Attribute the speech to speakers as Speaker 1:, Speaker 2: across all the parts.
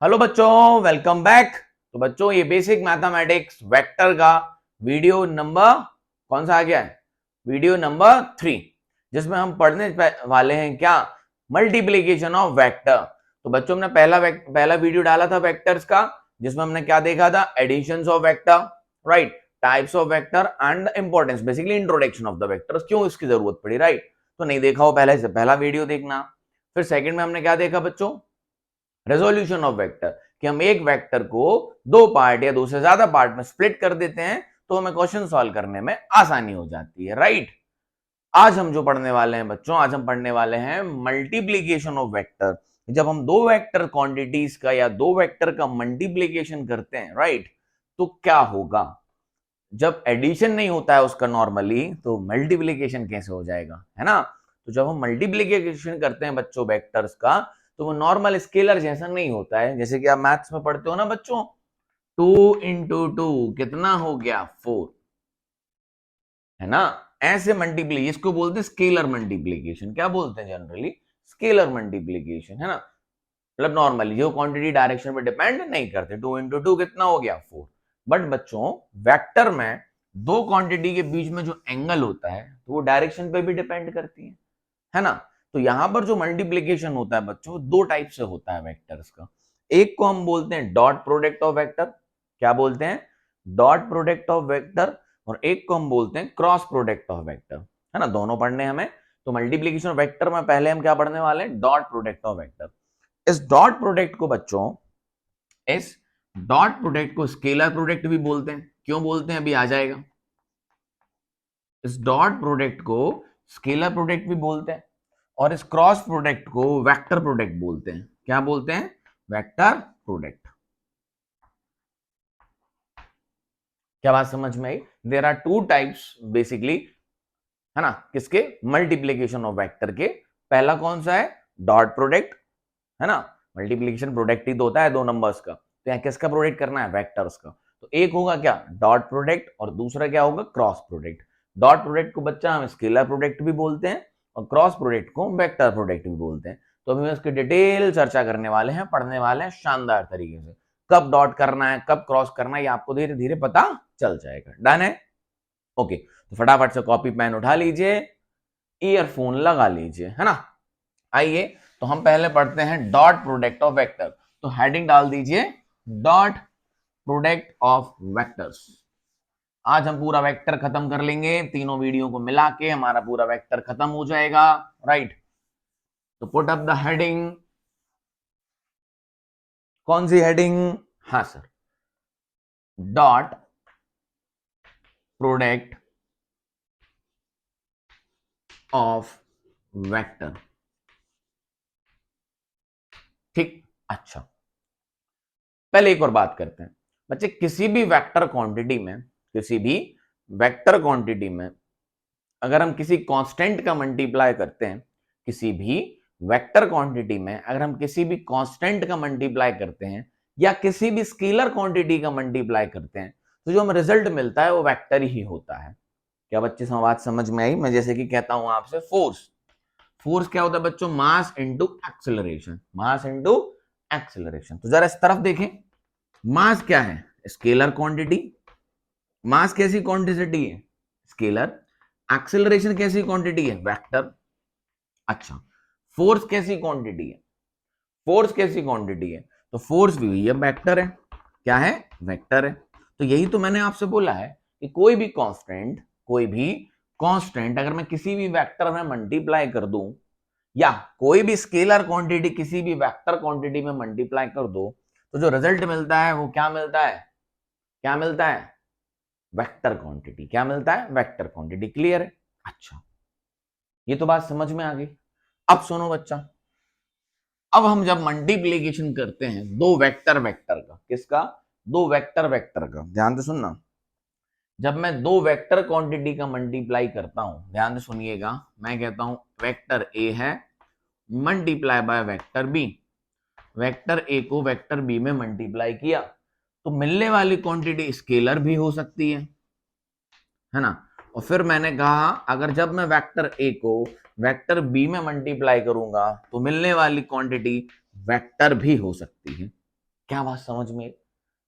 Speaker 1: Hello बच्चों, welcome back. तो बच्चों ये बेसिक मैथमेटिक्स वेक्टर का वीडियो नंबर कौन सा आ गया है? वीडियो नंबर 3, जिसमें हम पढ़ने वाले हैं क्या? Multiplication of vector. तो बच्चों हमने पहला वीडियो डाला था वेक्टर्स का, जिसमें हमने क्या देखा था? Additions of vector, right, types of vector and importance, basically introduction of the vectors, क्यों इसकी जरूरत पड़ी, राइट। तो नहीं देखा हो पहले से पहला वीडियो देखना। फिर सेकंड में हमने क्या देखा बच्चों? रेजोल्यूशन ऑफ वेक्टर, कि हम एक वेक्टर को दो पार्ट या दो से ज्यादा पार्ट में स्प्लिट कर देते हैं तो हमें क्वेश्चन सॉल्व करने में आसानी हो जाती है, राइट। आज हम जो पढ़ने वाले हैं बच्चों, आज हम पढ़ने वाले हैं मल्टीप्लीकेशन ऑफ वेक्टर। जब हम दो वेक्टर क्वांटिटीज का या दो वेक्टर का मल्टीप्लीकेशन करते हैं, राइट, तो क्या होगा? जब एडिशन नहीं होता है उसका नॉर्मली, तो मल्टीप्लीकेशन कैसे हो जाएगा, है ना। तो जब हम मल्टीप्लीकेशन करते हैं बच्चों वेक्टर्स का, तो वो नॉर्मल स्केलर जैसा नहीं होता है। जैसे कि आप मैथ्स में पढ़ते हो ना बच्चों, 2 × 2 कितना हो गया? 4, है ना। ऐसे मल्टीप्ली, इसको बोलते हैं स्केलर मल्टीप्लीकेशन। क्या बोलते हैं जनरली? स्केलर मल्टीप्लीकेशन, है ना। मतलब नॉर्मली जो क्वांटिटी डायरेक्शन पे डिपेंड नहीं करते। 2 × 2 कितना हो गया? 4। बट बच्चों वेक्टर में दो क्वांटिटी के बीच में जो एंगल होता है, तो वो डायरेक्शन पे भी डिपेंड करती है ना। तो यहां पर जो मल्टीप्लीकेशन होता है बच्चों, दो टाइप से होता है वेक्टर्स का। एक को हम बोलते हैं डॉट प्रोडक्ट ऑफ वेक्टर। क्या बोलते हैं? Dot product of vector. और एक को हम बोलते हैं क्रॉस प्रोडक्ट ऑफ वेक्टर, है ना। दोनों पढ़ने हमें। तो मल्टीप्लीकेशन ऑफ वेक्टर में पहले हम क्या पढ़ने वाले हैं? Dot product of vector. इस डॉट प्रोडक्ट को बच्चों, इस डॉट प्रोडक्ट को स्केलर प्रोडक्ट भी बोलते हैं। क्यों बोलते हैं? अभी आ जाएगा। इस डॉट प्रोडक्ट को स्केलर प्रोडक्ट भी बोलते हैं, और इस क्रॉस प्रोडक्ट को वेक्टर प्रोडक्ट बोलते हैं। क्या बोलते हैं? Vector product. क्या बात समझ में आई? There are two types basically, है ना, किसके? मल्टीप्लीकेशन ऑफ वेक्टर के। पहला कौन सा है? डॉट प्रोडक्ट, है ना। मल्टीप्लीकेशन प्रोडक्ट ही तो होता है दो नंबर्स का, तो यहाँ किसका प्रोडक्ट करना है? वेक्टर्स का। तो एक होगा क्या? डॉट प्रोडक्ट, और दूसरा क्या होगा? Cross product. डॉट प्रोडक्ट को बच्चा हम स्केलर प्रोडक्ट भी बोलते हैं, और क्रॉस प्रोडक्ट को वेक्टर प्रोडक्ट भी बोलते हैं। तो अभी हम इसकी डिटेल चर्चा करने वाले हैं, पढ़ने वाले हैं शानदार तरीके से। कब डॉट करना है, कब क्रॉस करना है, ये आपको धीरे धीरे पता चल जाएगा। डन है? ओके, तो फटाफट से कॉपी पेन उठा लीजिए, ईयरफोन लगा लीजिए, है ना। आइए, तो हम पहले पढ़ते हैं डॉट प्रोडक्ट ऑफ वेक्टर। तो हेडिंग डाल दीजिए डॉट प्रोडक्ट ऑफ वेक्टर्स। आज हम पूरा वेक्टर खत्म कर लेंगे, तीनों वीडियो को मिला के हमारा पूरा वेक्टर खत्म हो जाएगा, राइट। तो पुट अप द हेडिंग। कौन सी हेडिंग? हाँ sir, dot product of vector. ठीक, अच्छा। पहले एक और बात करते हैं बच्चे। किसी भी वेक्टर क्वांटिटी में, किसी भी वेक्टर क्वांटिटी में अगर हम किसी कांस्टेंट का मल्टीप्लाई करते हैं, किसी भी वेक्टर क्वांटिटी में अगर हम किसी भी कांस्टेंट का मल्टीप्लाई करते हैं, या किसी भी स्केलर क्वांटिटी का मल्टीप्लाई करते हैं, तो जो हमें रिजल्ट मिलता है वो वेक्टर ही होता है। क्या बच्चे बात समझ में आई? मैं जैसे कि कहता हूं आपसे, फोर्स। फोर्स क्या होता है बच्चों? Mass into acceleration. Mass into acceleration. तो जरा इस तरफ देखें, मास क्या है? Scalar quantity. मास कैसी क्वांटिटी है? स्केलर। एक्सेलरेशन कैसी क्वांटिटी है? वेक्टर। अच्छा, फोर्स कैसी क्वांटिटी है? फोर्स कैसी क्वांटिटी है? तो फोर्स भी ये वेक्टर है। क्या है? वेक्टर है। तो यही तो मैंने आपसे बोला है कि कोई भी कांस्टेंट, कोई भी कांस्टेंट अगर मैं किसी भी वेक्टर में मल्टीप्लाई कर दूं, या कोई भी स्केलर क्वांटिटी किसी भी वेक्टर क्वांटिटी में मल्टीप्लाई कर दो, तो जो रिजल्ट मिलता है वो क्या मिलता है? क्या मिलता है? Vector quantity. क्या मिलता है? Vector quantity. क्लियर है? अच्छा, ये तो बात समझ में आ गई। अब सुनो बच्चा, अब हम जब मल्टीप्लीकेशन करते हैं दो वेक्टर वेक्टर का, किसका? दो वेक्टर वेक्टर का, ध्यान से सुनना। जब मैं दो वेक्टर क्वांटिटी का मल्टीप्लाई करता हूं, ध्यान से सुनिएगा, मैं कहता हूं वेक्टर ए है multiply by vector B. Vector A को वेक्टर बी में मल्टीप्लाई किया, तो मिलने वाली क्वांटिटी स्केलर भी हो सकती है ना। और फिर मैंने कहा अगर जब मैं वेक्टर ए को वेक्टर बी में मल्टीप्लाई करूंगा, तो मिलने वाली क्वांटिटी वेक्टर भी हो सकती है। क्या बात समझ में?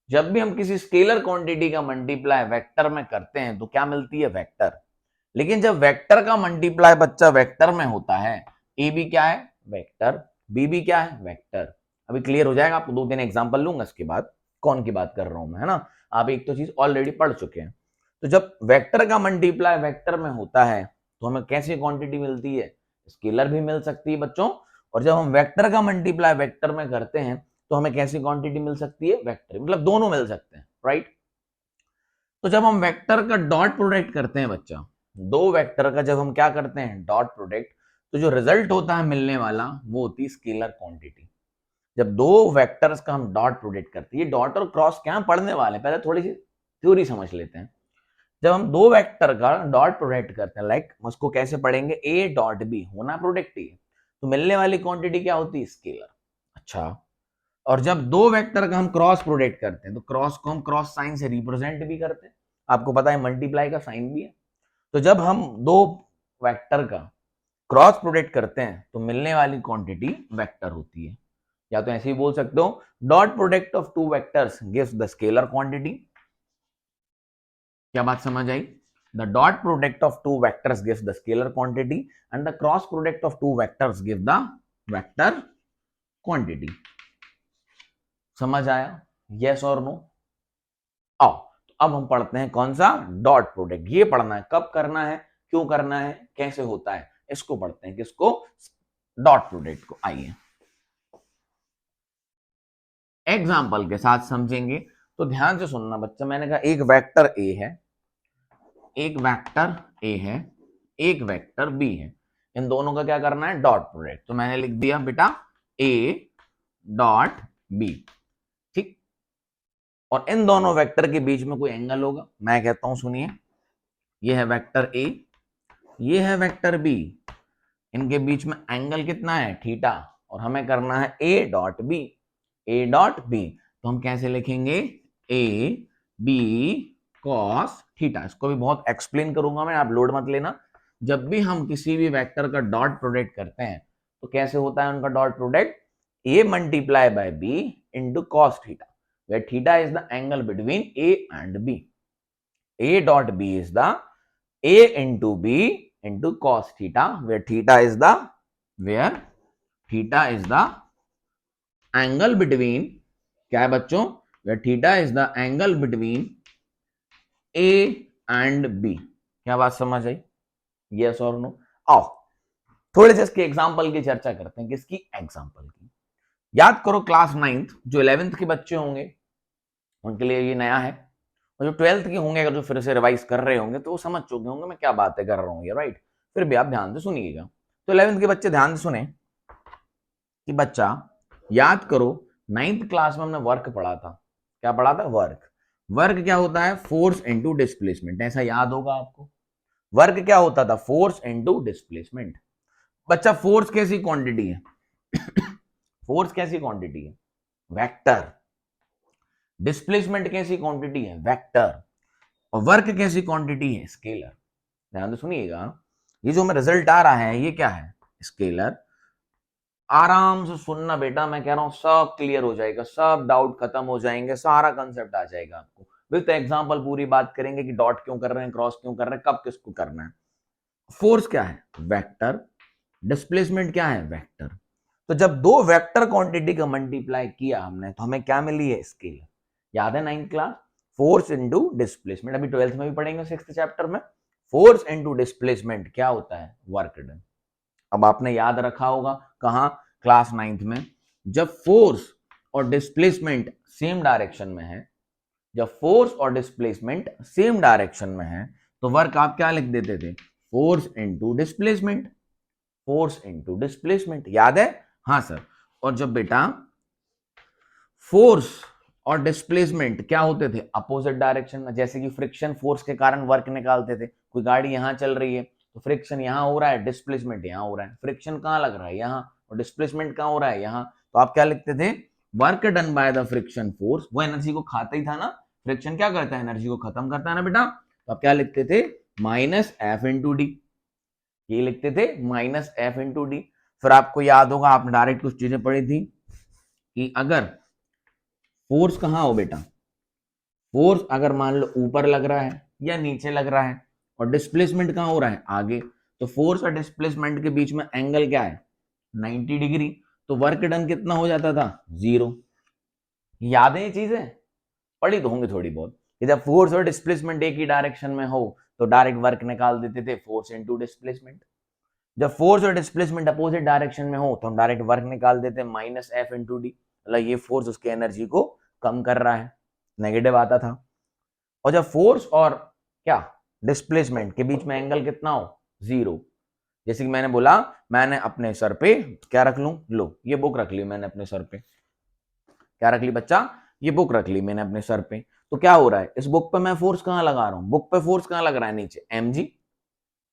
Speaker 1: जब भी हम किसी स्केलर क्वांटिटी का मल्टीप्लाई वेक्टर में करते हैं तो क्या मिलती है? वेक्टर। लेकिन जब वेक्टर का मल्टीप्लाई बच्चा वेक्टर में होता है, ए भी क्या है? वेक्टर। बी भी क्या है? वेक्टर। अभी क्लियर हो जाएगा, आपको 2-3 एग्जांपल लूंगा इसके बाद कौन की बात कर रहा हूं मैं, है ना। आप एक तो चीज ऑलरेडी पढ़ चुके हैं। तो जब वेक्टर का मल्टीप्लाई वेक्टर में होता है तो हमें कैसी क्वांटिटी मिलती है? स्केलर भी मिल सकती है बच्चों। और जब हम वेक्टर का मल्टीप्लाई वेक्टर में करते हैं तो हमें कैसी क्वांटिटी मिल सकती है? वेक्टर। मतलब दोनों मिल सकते हैं, राइट। तो जब हम वेक्टर का डॉट प्रोडक्ट करते हैं बच्चा, दो वेक्टर का जब हम क्या करते हैं? डॉट प्रोडक्ट, तो जो रिजल्ट होता है मिलने वाला वो होती है स्केलर क्वांटिटी। जब दो वेक्टर्स का हम डॉट प्रोडक्ट करते हैं, ये डॉट और क्रॉस क्या पढ़ने वाले हैं, पहले थोड़ी सी थ्योरी समझ लेते हैं। जब हम दो वेक्टर का डॉट प्रोडक्ट करते हैं, लाइक उसको कैसे पढ़ेंगे? ए डॉट बी होना प्रोडक्ट ही है, तो मिलने वाली क्वांटिटी क्या होती है? स्केलर। अच्छा, और जब दो वेक्टर का हम क्रॉस प्रोडक्ट करते हैं तो क्रॉस को हम क्रॉस साइन से रिप्रेजेंट भी करते हैं, आपको पता है मल्टीप्लाई का साइन भी है। तो जब हम दो वेक्टर का क्रॉस प्रोडक्ट करते हैं तो मिलने वाली क्वांटिटी वेक्टर होती है। या तो ऐसे ही बोल सकते हो, dot product of two vectors gives the scalar quantity. क्या बात समझ आई? The dot product of two vectors gives the scalar quantity and the cross product of two vectors give the vector quantity. समझ आया? यस और no? आओ, तो अब हम पढ़ते हैं कौन सा? Dot product. ये पढ़ना है, कब करना है, क्यों करना है, कैसे होता है, इसको पढ़ते हैं। किसको? डॉट प्रोडक्ट को। आइए एग्जाम्पल के साथ समझेंगे। तो ध्यान से सुनना बच्चा, मैंने कहा एक वेक्टर ए है, एक वेक्टर ए है, एक वेक्टर बी है। इन दोनों का क्या करना है? Dot product. तो मैंने लिख दिया बेटा ए डॉट बी, ठीक। और इन दोनों वेक्टर के बीच में कोई एंगल होगा। मैं कहता हूं सुनिए, ये है वेक्टर ए, ये है वेक्टर बी, इनके बीच में एंगल कितना है? थीटा। और हमें करना है A dot B, A dot B. तो हम कैसे लिखेंगे? A B cos theta. इसको भी बहुत एक्सप्लेन करूंगा मैं, आप लोड मत लेना। जब भी हम किसी भी वेक्टर का डॉट प्रोडक्ट करते हैं तो कैसे होता है उनका dot product? A multiply by B into cos theta, where theta is the angle between A and B. A dot B is the A into B into cos theta, where theta is the angle between, क्या है बच्चों? where theta is the angle between A and B. क्या बात समझ आई? yes और no? आओ थोड़े से इसके एग्जाम्पल की चर्चा करते हैं। किसकी? एग्जाम्पल की। याद करो क्लास 9th, जो 11th के बच्चे होंगे उनके लिए ये नया है, और जो 12th के होंगे अगर जो फिर से रिवाइज कर रहे होंगे तो वो समझ चुके होंगे मैं क्या बातें कर रहा हूँ ये, राइट। फिर भी आप ध्यान से सुनिएगा। तो 11th के बच्चे ध्यान से सुने कि बच्चा याद करो 9th क्लास में हमने वर्क पढ़ा था। क्या पढ़ा था? वर्क। वर्क क्या होता है? Force into displacement. ऐसा याद होगा आपको। वर्क क्या होता था? Force into displacement. बच्चा फोर्स कैसी क्वांटिटी है? फोर्स कैसी क्वांटिटी है? वेक्टर। डिस्प्लेसमेंट कैसी क्वांटिटी है? वेक्टर। और वर्क कैसी क्वांटिटी है? स्केलर। ध्यान से सुनिएगा, ये जो हमें रिजल्ट आ रहा है ये क्या है? स्केलर। आराम से सुनना बेटा, मैं कह रहा हूं सब क्लियर हो जाएगा, सब डाउट खत्म हो जाएंगे, सारा कंसेप्ट आ जाएगा आपको। विद एग्जांपल पूरी बात करेंगे कि डॉट क्यों कर रहे हैं, क्रॉस क्यों कर रहे हैं, कब किसको करना है। फोर्स क्या है? वेक्टर। डिस्प्लेसमेंट क्या है? वेक्टर। तो जब दो वेक्टर क्वांटिटी का मल्टीप्लाई किया हमने तो हमें क्या मिली है? स्केलर। याद है 9th class? Force into displacement, अभी 12th में भी पढ़ेंगे 6th चैप्टर में। फोर्स इनटू डिस्प्लेसमेंट क्या होता है? Work done. अब आपने याद रखा होगा कहां? क्लास 9th में। जब फोर्स और डिस्प्लेसमेंट सेम डायरेक्शन में है, जब फोर्स और डिस्प्लेसमेंट सेम डायरेक्शन में है तो वर्क आप क्या लिख देते थे? Force into displacement. Force into displacement, याद है? हाँ सर। और जब बेटा फोर्स और डिस्प्लेसमेंट क्या होते थे? अपोजिट डायरेक्शन में। जैसे कि फ्रिक्शन फोर्स के कारण वर्क निकालते थे, कोई गाड़ी यहां चल रही है तो फ्रिक्शन यहां हो रहा है, डिस्प्लेसमेंट यहां हो रहा है। फ्रिक्शन कहां लग रहा है? यहां। और डिस्प्लेसमेंट कहां हो रहा है? यहां। तो आप क्या लिखते थे? Work done by the friction force. वो एनर्जी को खाता ही था ना, फ्रिक्शन क्या करता है? एनर्जी को खत्म करता है ना बेटा। तो आप क्या लिखते थे? Minus F into D. ये लिखते थे माइनस एफ इंटू डी। फिर आपको याद होगा, आपने डायरेक्ट कुछ चीजें पढ़ी थी कि अगर फोर्स कहाँ हो बेटा, फोर्स अगर मान लो ऊपर लग रहा है या नीचे लग रहा है, और डिस्प्लेसमेंट कहाँ हो रहा है, आगे, तो फोर्स और डिस्प्लेसमेंट के बीच में एंगल क्या है, 90 डिग्री। तो वर्क डन कितना हो जाता था, 0। याद है ये चीजें, पढ़ी तो होंगी थोड़ी बहुत, कि जब फोर्स और डिस्प्लेसमेंट एक ही डायरेक्शन में हो तो डायरेक्ट वर्क निकाल देते थे, फोर्स इनटू डिस्प्लेसमेंट। जब फोर्स और डिस्प्लेसमेंट अपोजिट डायरेक्शन में हो तो हम डायरेक्ट वर्क निकाल देते हैं, माइनस एफ इंटू डी। मतलब ये फोर्स उसके एनर्जी को कम कर रहा है, नेगेटिव आता था। और जब फोर्स और क्या डिस्प्लेसमेंट के बीच में एंगल कितना हो, 0, जैसे कि मैंने बोला, मैंने अपने सर पे क्या रख लूं, लो ये बुक रख ली मैंने अपने सर पे, क्या रख ली बच्चा, ये बुक रख ली मैंने अपने सर पे। तो क्या हो रहा है, इस बुक पे मैं फोर्स कहां लगा रहा हूं, बुक पे फोर्स कहां लग रहा है, नीचे mg,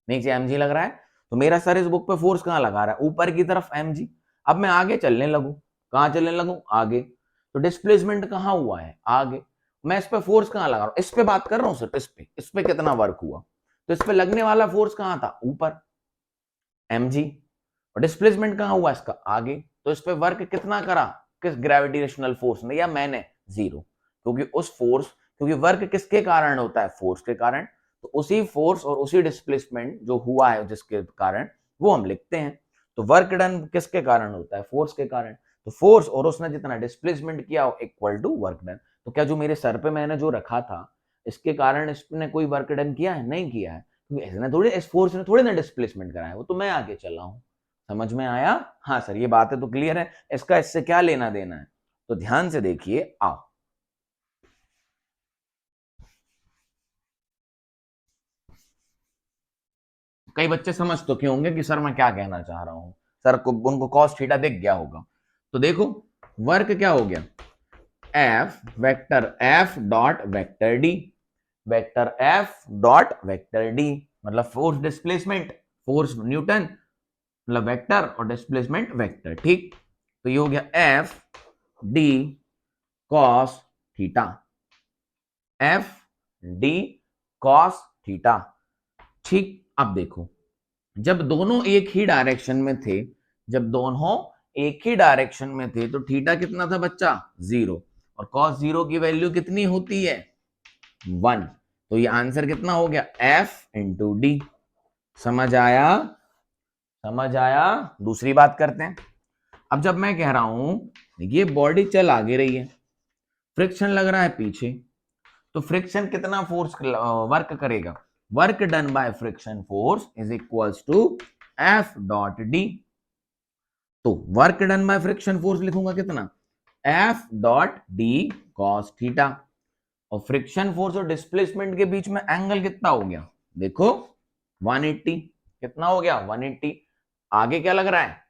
Speaker 1: नीचे mg लग रहा है। तो मेरा सर इस बुक पे फोर्स कहां लगा रहा है, ऊपर की तरफ mg। अब मैं आगे चलने लगूं, कहां चलने लगूं, आगे। तो डिस्प्लेसमेंट कहां हुआ है, आगे। मैं इस पे फोर्स कहां लगा रहा हूं, इस पे बात कर रहा हूं सिर्फ, इस पे कितना वर्क हुआ, तो इस पे लगने वाला फोर्स कहां था, ऊपर, mg। और डिस्प्लेसमेंट कहां हुआ इसका, आगे। तो इस पे वर्क कितना करा, किस ग्रेविटेशनल फोर्स ने या मैंने, 0। क्योंकि उस फोर्स, क्योंकि वर्क किसके कारण होता है, फोर्स के कारण। तो उसी फोर्स और उसी डिस्प्लेसमेंट जो हुआ है जिसके कारण, वो हम लिखते हैं। तो वर्क डन किसके कारण होता है, फोर्स के कारण। तो फोर्स और उसने जितना डिस्प्लेसमेंट किया हो इक्वल टू वर्क डन। तो क्या जो मेरे सर पे मैंने जो रखा था, इसके कारण इसने कोई वर्क डन किया है, नहीं किया है, क्योंकि इसने थोड़ी, इस फोर्स ने थोड़ी ना डिस्प्लेसमेंट कराया, वो तो मैं आगे चला हूं। समझ में आया, हाँ सर ये बातें तो क्लियर है, इसका इससे क्या लेना देना है, तो ध्यान से देखिए, आओ। कई बच्चे समझ तो क्यों होंगे कि सर मैं क्या कहना चाह रहा हूं, सर को उनको कॉस थीटा दिख गया होगा। तो देखो, वर्क क्या हो गया, F vector F dot vector D, vector F dot vector D, मतलब फोर्स डिस्प्लेसमेंट, फोर्स न्यूटन, मतलब वेक्टर, और डिस्प्लेसमेंट वेक्टर, ठीक। तो ये हो गया F D cos theta, F D cos theta, ठीक। अब देखो, जब दोनों एक ही डायरेक्शन में थे, जब दोनों एक ही डायरेक्शन में थे तो थीटा कितना था बच्चा, 0। और कॉस 0 की वैल्यू कितनी होती है, 1। तो ये आंसर कितना हो गया, एफ इंटू डी। समझ आया, समझ आया। दूसरी बात करते हैं। अब जब मैं कह रहा हूं ये बॉडी चल आगे रही है, फ्रिक्शन लग रहा है पीछे, तो फ्रिक्शन कितना फोर्स वर्क करेगा, work done by friction force is equals to F dot D. तो work done by friction force लिखूंगा कितना, F dot D cos theta. और फ्रिक्शन फोर्स और डिस्प्लेसमेंट के बीच में एंगल कितना हो गया, देखो 180, कितना हो गया 180। आगे क्या लग रहा है,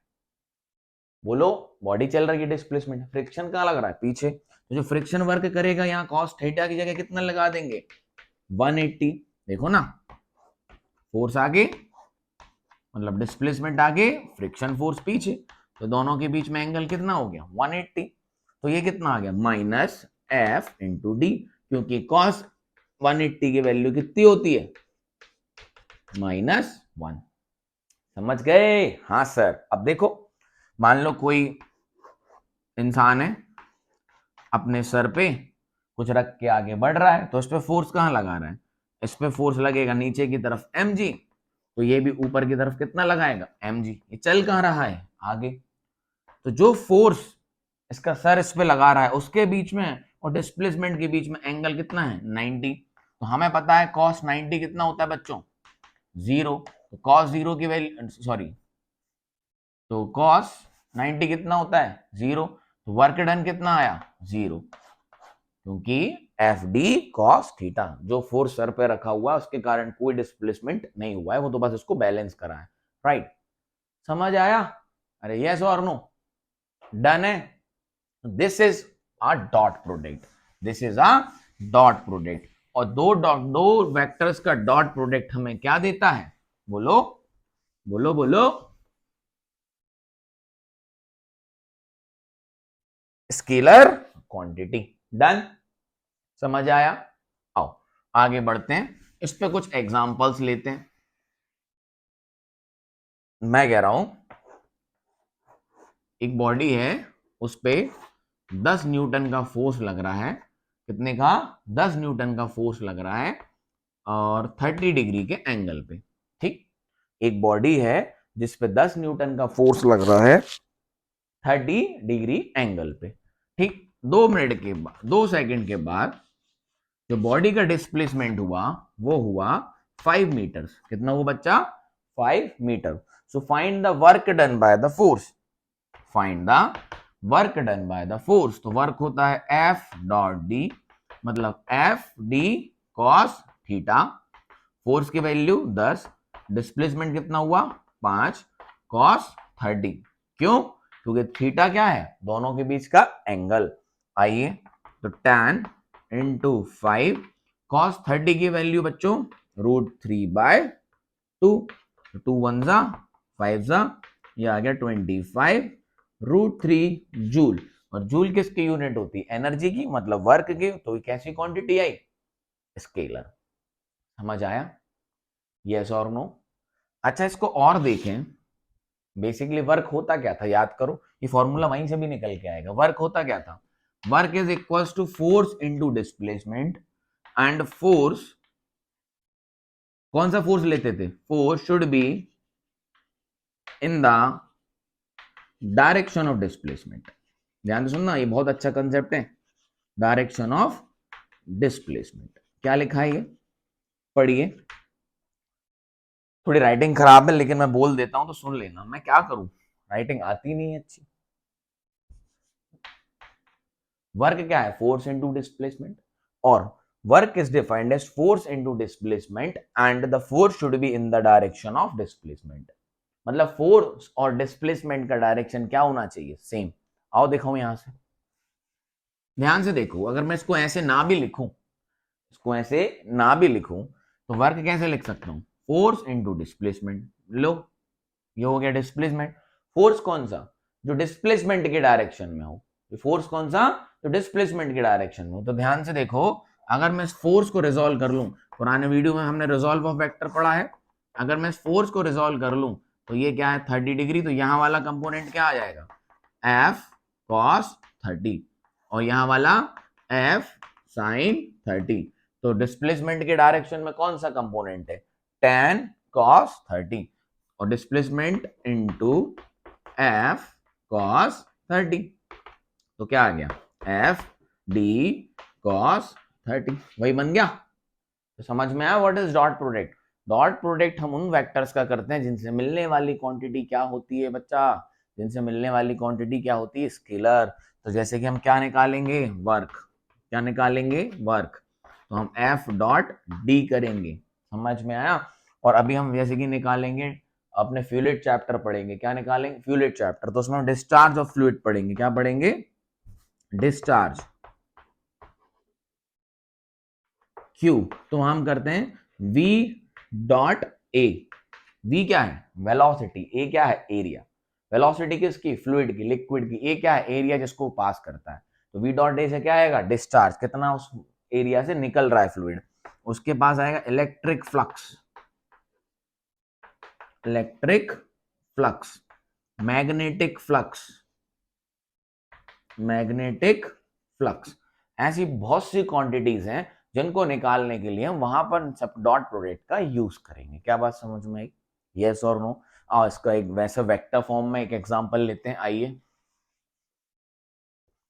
Speaker 1: बोलो, बॉडी चल रही है, डिस्प्लेसमेंट, फ्रिक्शन कहां लग रहा है, पीछे। तो जो फ्रिक्शन वर्क करेगा यहाँ कॉस थीटा की जगह कितना लगा देंगे, 180। देखो ना, फोर्स आगे, मतलब डिस्प्लेसमेंट आगे, फ्रिक्शन फोर्स पीछे, तो दोनों के बीच में एंगल कितना हो गया, 180। तो ये कितना आ गया, माइनस एफ इंटू डी, क्योंकि कॉस 180 की वैल्यू कितनी होती है, -1। समझ गए, हाँ सर। अब देखो, मान लो कोई इंसान है, अपने सर पे कुछ रख के आगे बढ़ रहा है, तो इस पे फोर्स कहां लगा रहा है, इस पे फोर्स लगेगा नीचे की तरफ mg, तो ये भी ऊपर की तरफ कितना लगाएगा, mg। ये चल कहां रहा है, आगे। तो जो फोर्स इसका सर इस पे लगा रहा है उसके बीच में और डिस्प्लेसमेंट के बीच में एंगल कितना है, 90। तो हमें पता है cos 90 कितना होता है बच्चों, 0। तो cos 0 की वैल्यू, सॉरी, तो cos 90 कितना होता है, 0। तो वर्क डन कितना आया, 0, क्योंकि एफ डी कॉस थीटा, जो फोर्स सर पे रखा हुआ है उसके कारण कोई डिस्प्लेसमेंट नहीं हुआ है, वो तो बस इसको बैलेंस करा है, राइट। समझ आया, अरे यस और नो, डन है। This is a dot product, this is a dot product. और दो वेक्टर्स का डॉट प्रोडक्ट हमें क्या देता है, बोलो बोलो बोलो, स्केलर क्वांटिटी। डन, समझ आया। आओ आगे बढ़ते हैं, इस पे कुछ एग्जांपल्स लेते हैं। मैं कह रहा हूं एक बॉडी है, उस पे 10 न्यूटन का फोर्स लग रहा है। कितने का? 10 न्यूटन का फोर्स लग रहा है और 30 डिग्री के एंगल पे। ठीक, एक बॉडी है जिस पे 10 न्यूटन का फोर्स लग रहा है 30 डिग्री एंगल पे। ठीक, 2 मिनट के बाद, 2 सेकंड के बाद जो बॉडी का डिस्प्लेसमेंट हुआ वो हुआ 5 मीटर्स। कितना हुआ बच्चा? 5 meter. So find the work done by the force. Find the work done by the force. तो वर्क होता है एफ डॉट डी, मतलब F D cos theta. Force की वैल्यू 10, डिस्प्लेसमेंट कितना हुआ? 5 कॉस 30। क्यों? क्योंकि थीटा क्या है? दोनों के बीच का एंगल। आइए, तो tan इंटू 5 कॉस 30 की वैल्यू बच्चों √3/2। 2 1 जा 5 जा, ये आ गया 25 √3 जूल। और जूल किसकी यूनिट होती है? एनर्जी की, मतलब वर्क की। तो कैसी क्वांटिटी आई? स्केलर। समझ आया? यस और नो? अच्छा, इसको और देखें। बेसिकली वर्क होता क्या था? याद करो, ये फॉर्मूला वहीं से भी निकल के आएगा। वर्क होता क्या था? Work is equals to force into displacement. And force, कौन सा फोर्स लेते थे? Force should be in the direction of displacement. ध्यान से सुनना, ये बहुत अच्छा कंसेप्ट है। डायरेक्शन ऑफ डिस्प्लेसमेंट क्या लिखा है? ये पढ़िए। थोड़ी राइटिंग खराब है लेकिन मैं बोल देता हूं तो सुन लेना। मैं क्या करूं, राइटिंग आती नहीं है अच्छी। वर्क क्या है? Force into displacement. और work is defined as force into displacement and the force should be in the direction of displacement. मतलब फोर्स और डिस्प्लेसमेंट का डायरेक्शन क्या होना चाहिए? सेम। आओ दिखाऊं यहां से, ध्यान से देखो। अगर मैं इसको ऐसे ना भी लिखूं, इसको ऐसे ना भी लिखूं, तो वर्क कैसे लिख सकता हूं? Force into displacement. लो, ये हो गया डिस्प्लेसमेंट। फोर्स कौन सा? जो डिस्प्लेसमेंट के डायरेक्शन में हो। फोर्स कौन सा? जो डिस्प्लेसमेंट के डायरेक्शन में हो। तो ध्यान से देखो, अगर मैं इस फोर्स को रिजोल्व कर लूं, पुराने वीडियो में हमने रिजोल्व ऑफ वेक्टर पढ़ा है। अगर मैं इस फोर्स को रिजोल्व कर लूं तो ये क्या है? 30 डिग्री। तो यहां वाला कंपोनेंट क्या आ जाएगा? एफ कॉस 30, और यहां वाला एफ साइन 30। तो डिस्प्लेसमेंट के डायरेक्शन में कौन सा कंपोनेंट है? tan cos 30, और डिस्प्लेसमेंट इनटू एफ कॉस 30। तो क्या आ गया? F D cos 30। वही बन गया। तो समझ में आया what is dot product? Dot product हम उन वेक्टर्स का करते हैं जिनसे मिलने वाली क्वांटिटी क्या होती है बच्चा? जिनसे मिलने वाली क्वांटिटी क्या होती है? स्केलर। तो जैसे कि हम क्या निकालेंगे? वर्क। क्या निकालेंगे? वर्क। तो हम एफ डॉट डी करेंगे। समझ में आया? और अभी हम जैसे कि निकालेंगे, अपने फ्लूइड चैप्टर पढ़ेंगे। क्या निकालेंगे? Fluid chapter. तो उसमें हम डिस्चार्ज ऑफ फ्लूइड पढ़ेंगे। क्या पढ़ेंगे? डिस्चार्ज। क्यू तो हम करते हैं v डॉट ए। v क्या है? वेलोसिटी। a क्या है? एरिया। वेलोसिटी किसकी? फ्लूइड की, लिक्विड की। a क्या है? एरिया जिसको पास करता है। तो v डॉट ए से क्या आएगा? डिस्चार्ज। कितना उस एरिया से निकल रहा है फ्लूइड। उसके पास आएगा electric flux. Electric flux, magnetic flux, magnetic flux. ऐसी बहुत सी क्वांटिटीज हैं जिनको निकालने के लिए हम वहां पर सब डॉट प्रोडक्ट का यूज करेंगे। क्या बात समझ में आई? यस और नो? और इसका एक वैसे वेक्टर फॉर्म में एक एग्जांपल लेते हैं। आइए,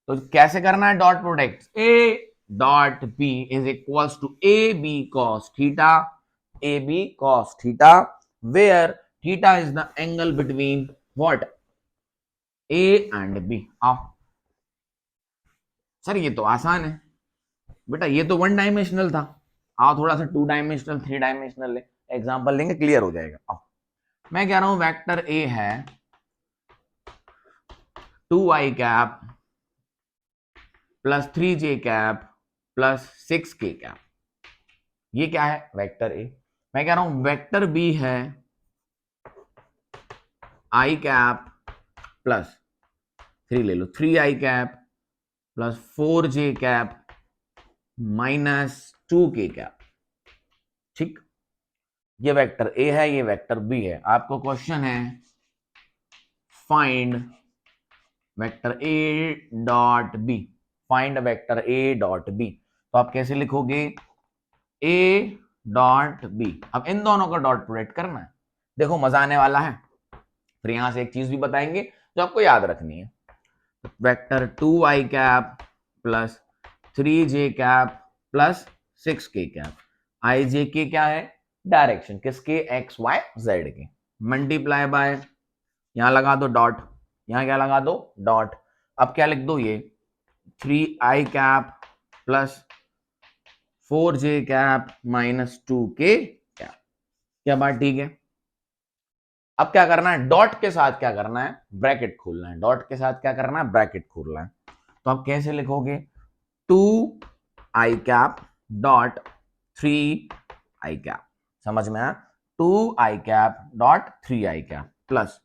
Speaker 1: तो कैसे करना है dot product? A dot B is equals to A B cos theta. A B cos theta, where theta is the angle between what? A and B. आओ सर, ये तो आसान है बेटा, ये तो 1 डायमेंशनल था। आओ थोड़ा सा 2 डायमेंशनल 3 डायमेंशनल ले, एग्जांपल लेंगे, क्लियर हो जाएगा। आओ, मैं कह रहा हूं वेक्टर ए है 2i cap plus 3j cap plus 6k cap. ये क्या है? Vector A. मैं कह रहा हूं वेक्टर बी है i कैप प्लस 3 ले लो, 3i cap plus 4j cap minus 2k cap. ठीक, ये वेक्टर ए है, ये वेक्टर बी है। आपको क्वेश्चन है find vector A dot B, find vector A dot B. तो आप कैसे लिखोगे, ए डॉट बी। अब इन दोनों का डॉट प्रोडक्ट करना है। देखो मजा आने वाला है। फिर यहां से एक चीज भी बताएंगे जो आपको याद रखनी है। Vector 2i cap plus 3j cap plus 6k cap. I J K क्या है, डायरेक्शन किसके, एक्स वाई जेड के, मल्टीप्लाई बाय, यहां लगा दो डॉट, यहां क्या लगा दो, डॉट। अब क्या लिख दो, ये 3i cap plus 4j cap minus 2k cap. क्या बात ठीक है। अब क्या करना है, डॉट के साथ क्या करना है, ब्रैकेट खोलना है। डॉट के साथ क्या करना है, ब्रैकेट खोलना है। तो आप कैसे लिखोगे, 2i cap dot 3i cap. समझ में आया, 2i cap dot 3i cap plus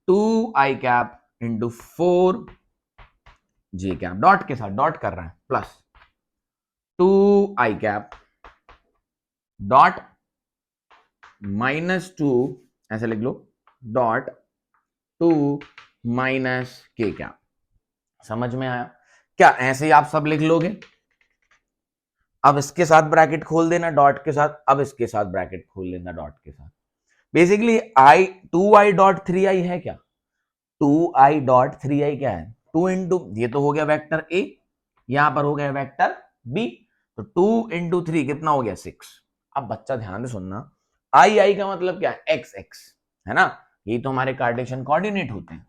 Speaker 1: 2i cap into 4j cap, dot के साथ डॉट कर रहे हैं, plus 2i cap dot minus 2, ऐसे लिख लो, डॉट 2 माइनस के कैप। समझ में आया क्या, ऐसे ही आप सब लिख लोगे। अब इसके साथ ब्रैकेट खोल देना डॉट के साथ, अब इसके साथ ब्रैकेट खोल लेना डॉट के साथ। Basically I 2i dot 3i है क्या, 2i डॉट 3i क्या है, 2 इंटू, ये तो हो गया वेक्टर ए, यहां पर हो गया वेक्टर बी, तो 2 इंटू 3 कितना हो गया 6। अब बच्चा ध्यान से सुनना, आई का मतलब क्या है, एक्स एक्स है ना, ये तो हमारे कार्टेशियन कोऑर्डिनेट होते हैं।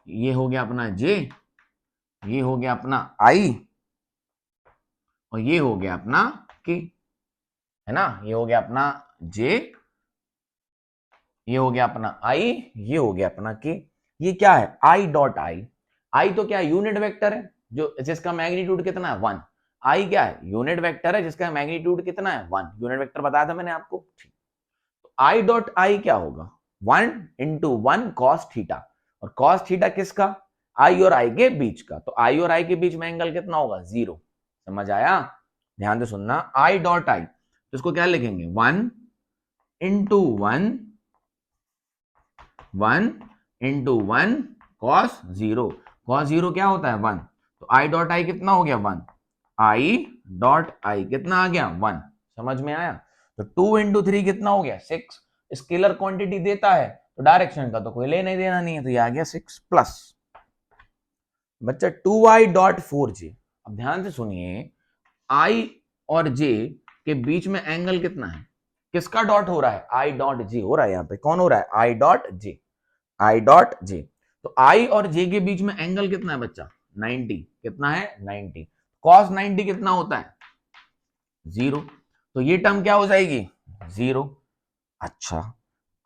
Speaker 1: ये हो गया अपना जे, ये हो गया अपना आई, और ये हो गया अपना के, है ना, ये हो गया अपना जे, ये हो गया अपना आई, ये हो गया अपना के। ये क्या है, आई डॉट आई। आई तो क्या है, यूनिट वेक्टर है जो जिसका मैग्नीट्यूड कितना है 1। आई क्या है, यूनिट वेक्टर है जिसका मैग्नीट्यूड कितना है 1। यूनिट वेक्टर बताया था मैंने आपको। तो आई डॉट आई क्या होगा, 1 इंटू 1 कॉस थीटा, और कॉस थीटा किसका, आई और आई के बीच का। तो आई और आई के बीच में एंगल कितना होगा, 0। समझ आया, ध्यान से सुनना, आई डॉट आई, तो इसको क्या लिखेंगे, 1 इंटू 1 इंटू 1 कॉस 0। कॉस 0 क्या होता है 1, तो आई डॉट आई कितना हो गया 1, आई डॉट आई कितना आ गया 1। समझ में आया, तो 2 इंटू 3 कितना हो गया 6। स्केलर क्वांटिटी देता है तो डायरेक्शन का तो कोई लेना ही देना नहीं है, तो ये आ गया 6 प्लस बच्चा 2i डॉट 4j। अब ध्यान से सुनिए, i और j के बीच में एंगल कितना है, किसका डॉट हो रहा है, i डॉट j हो रहा है। यहां पे कौन हो रहा है, i dot j, i dot j। तो i और j के बीच में एंगल कितना है बच्चा, 90। कितना है 90। cos 90 कितना होता है 0, तो ये टर्म क्या हो जाएगी 0। अच्छा,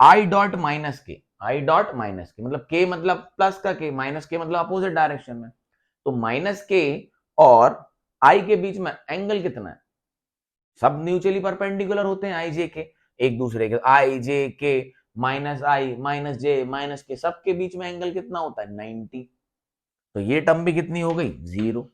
Speaker 1: i डॉट माइनस के, i डॉट माइनस के मतलब k मतलब प्लस का k, माइनस के मतलब अपोजिट डायरेक्शन में। तो माइनस के और i के बीच में एंगल कितना है, सब म्यूचुअली परपेंडिकुलर होते हैं आई जे के एक दूसरे के, आई जे के माइनस आई माइनस जे माइनस के, सबके बीच में एंगल कितना होता है 90। तो ये टर्म भी कितनी हो गई 0।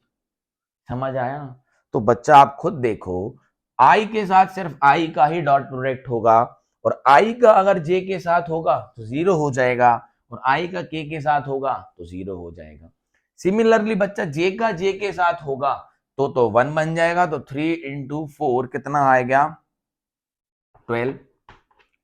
Speaker 1: समझ आया, तो बच्चा आप खुद देखो, आई के साथ सिर्फ आई का ही डॉट प्रोडक्ट होगा, और आई का अगर जे के साथ होगा तो 0 हो जाएगा, और आई का के साथ होगा तो 0 हो जाएगा। सिमिलरली बच्चा जे का जे के साथ होगा तो 1 बन जाएगा, तो 3 इंटू 4 कितना आएगा 12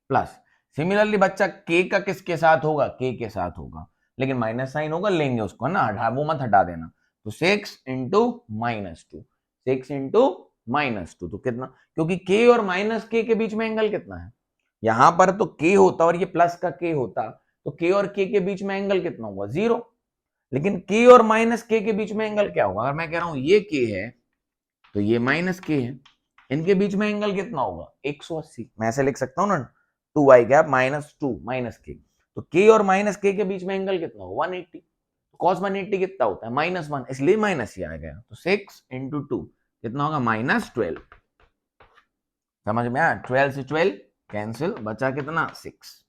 Speaker 1: प्लस। सिमिलरली बच्चा के का किसके साथ होगा, के साथ होगा, लेकिन माइनस साइन होगा, लेंगे उसको ना, हटा वो मत हटा देना। तो 6 इंटू माइनस 2, 6 इंटू माइनस 2, तो कितना, क्योंकि के और माइनस के बीच में एंगल कितना है, यहां पर तो के होता और ये प्लस का के होता, तो के और के बीच में एंगल कितना होगा 0। लेकिन के और माइनस के बीच में एंगल क्या होगा, अगर मैं कह रहा हूं ये के है तो ये माइनस के है, इनके बीच में एंगल कितना होगा 180। मैं ऐसे लिख सकता हूं ना, 2i गैप माइनस 2 माइनस के, तो के और माइनस के बीच में एंगल कितना होगा 180। तो cos 180 कितना होता है -1, इसलिए माइनस ही आ गया। तो 6 इंटू 2 कितना होगा -12। समझ में आया, 12 से 12 कैंसिल, बचा कितना 6।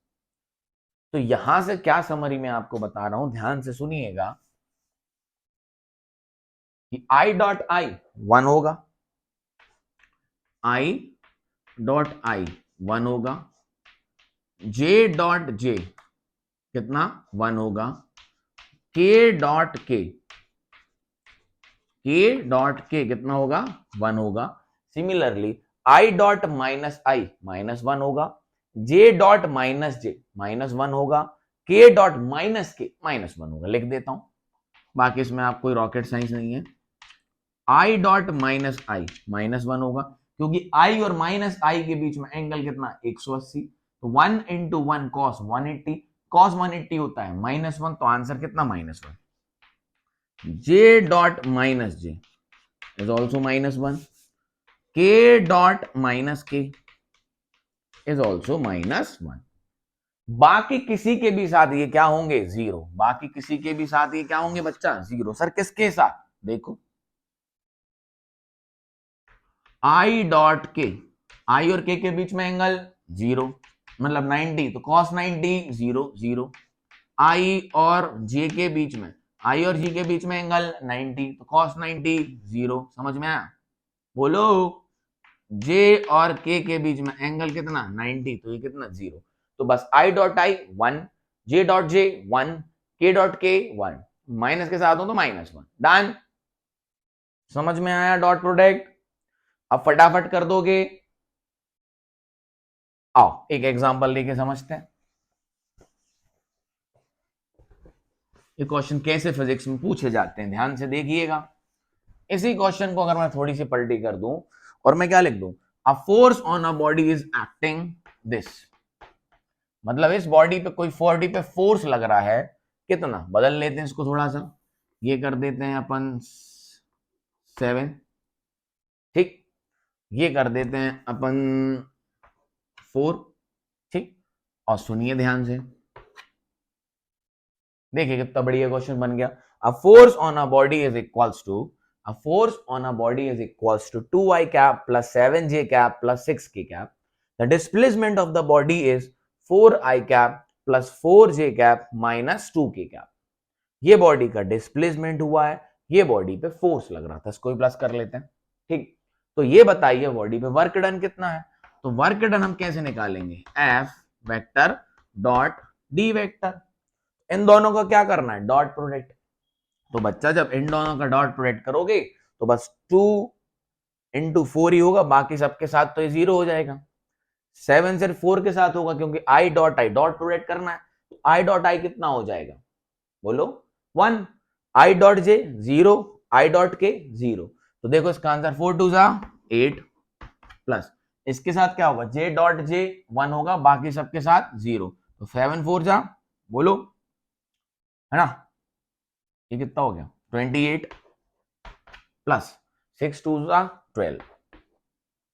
Speaker 1: तो यहां से क्या समरी में आपको बता रहा हूं, ध्यान से सुनिएगा कि i डॉट आई 1 होगा, i डॉट आई 1 होगा, j डॉट j कितना 1 होगा, के डॉट के, के डॉट के कितना होगा 1 होगा। सिमिलरली आई डॉट माइनस आई -1 होगा, जे डॉट माइनस जे -1 होगा, के डॉट माइनस के -1 होगा। लिख देता हूं, बाकी इसमें आप कोई रॉकेट साइंस नहीं है। आई डॉट माइनस आई -1 होगा, क्योंकि आई और माइनस आई के बीच में एंगल कितना 180, तो 1 इंटू 1 कॉस 180, कॉस 180 होता है -1, तो आंसर कितना -1। J dot minus J is also -1, के डॉट माइनस के इज ऑल्सो -1। बाकी किसी के भी साथ ये क्या होंगे 0, बाकी किसी के भी साथ ये क्या होंगे बच्चा 0। सर किसके साथ, देखो आई डॉट के, आई और के बीच में एंगल 0 मतलब 90, तो cos 90 0 0। आई और जे के बीच में, आई और जी के बीच में एंगल 90, तो cos 90 0। समझ में आया, बोलो। जे और के बीच में एंगल कितना 90, तो ये कितना 0। तो बस I dot I 1, J dot J 1, के डॉट के 1, माइनस के साथ हो तो -1। डन, समझ में आया डॉट प्रोडक्ट। अब फटाफट कर दोगे। आओ एक एग्जांपल लेके समझते हैं। ये क्वेश्चन कैसे फिजिक्स में पूछे जाते हैं, ध्यान से देखिएगा। इसी क्वेश्चन को अगर मैं थोड़ी सी पलटी कर दूं और मैं क्या लिख दूं, अ force on a body is acting this, मतलब इस बॉडी पे कोई बॉडी पे फोर्स लग रहा है, कितना, बदल लेते हैं इसको थोड़ा सा, ये कर देते हैं अपन 7, ठीक, ये कर देते हैं अपन 4, ठीक। और सुनिए ध्यान से, देखिए कितना बढ़िया क्वेश्चन बन गया। A force on a body is equals to, a force on a body is equals to 2i cap plus 7j cap plus 6k cap. The displacement of the body is 4i cap plus 4j cap minus 2k cap. ये body का displacement हुआ है, ये body पे force लग रहा था, इसको प्लस कर लेते हैं, ठीक। तो ये बताइए बॉडी पे वर्क डन कितना है, तो वर्क डन हम कैसे निकालेंगे, F vector dot D vector. इन दोनों का क्या करना है, डॉट प्रोडक्ट। तो बच्चा जब इन दोनों का डॉट प्रोडक्ट करोगे तो बस 2 इंटू 4 ही होगा, बाकी सबके साथ तो ये 0 हो जाएगा। 7 सिर्फ 4 के साथ होगा क्योंकि आई डॉट प्रोडक्ट करना है, तो आई डॉट आई कितना हो जाएगा, बोलो 1, I dot J 0, I dot के 0। तो देखो इसका आंसर 4 2 जा 8 प्लस इसके साथ क्या होगा, जे डॉट जे 1 होगा, बाकी सबके साथ 0, तो 7 4 जा, बोलो, है ना, ये कितना हो गया 28 प्लस 6 2 जा 12,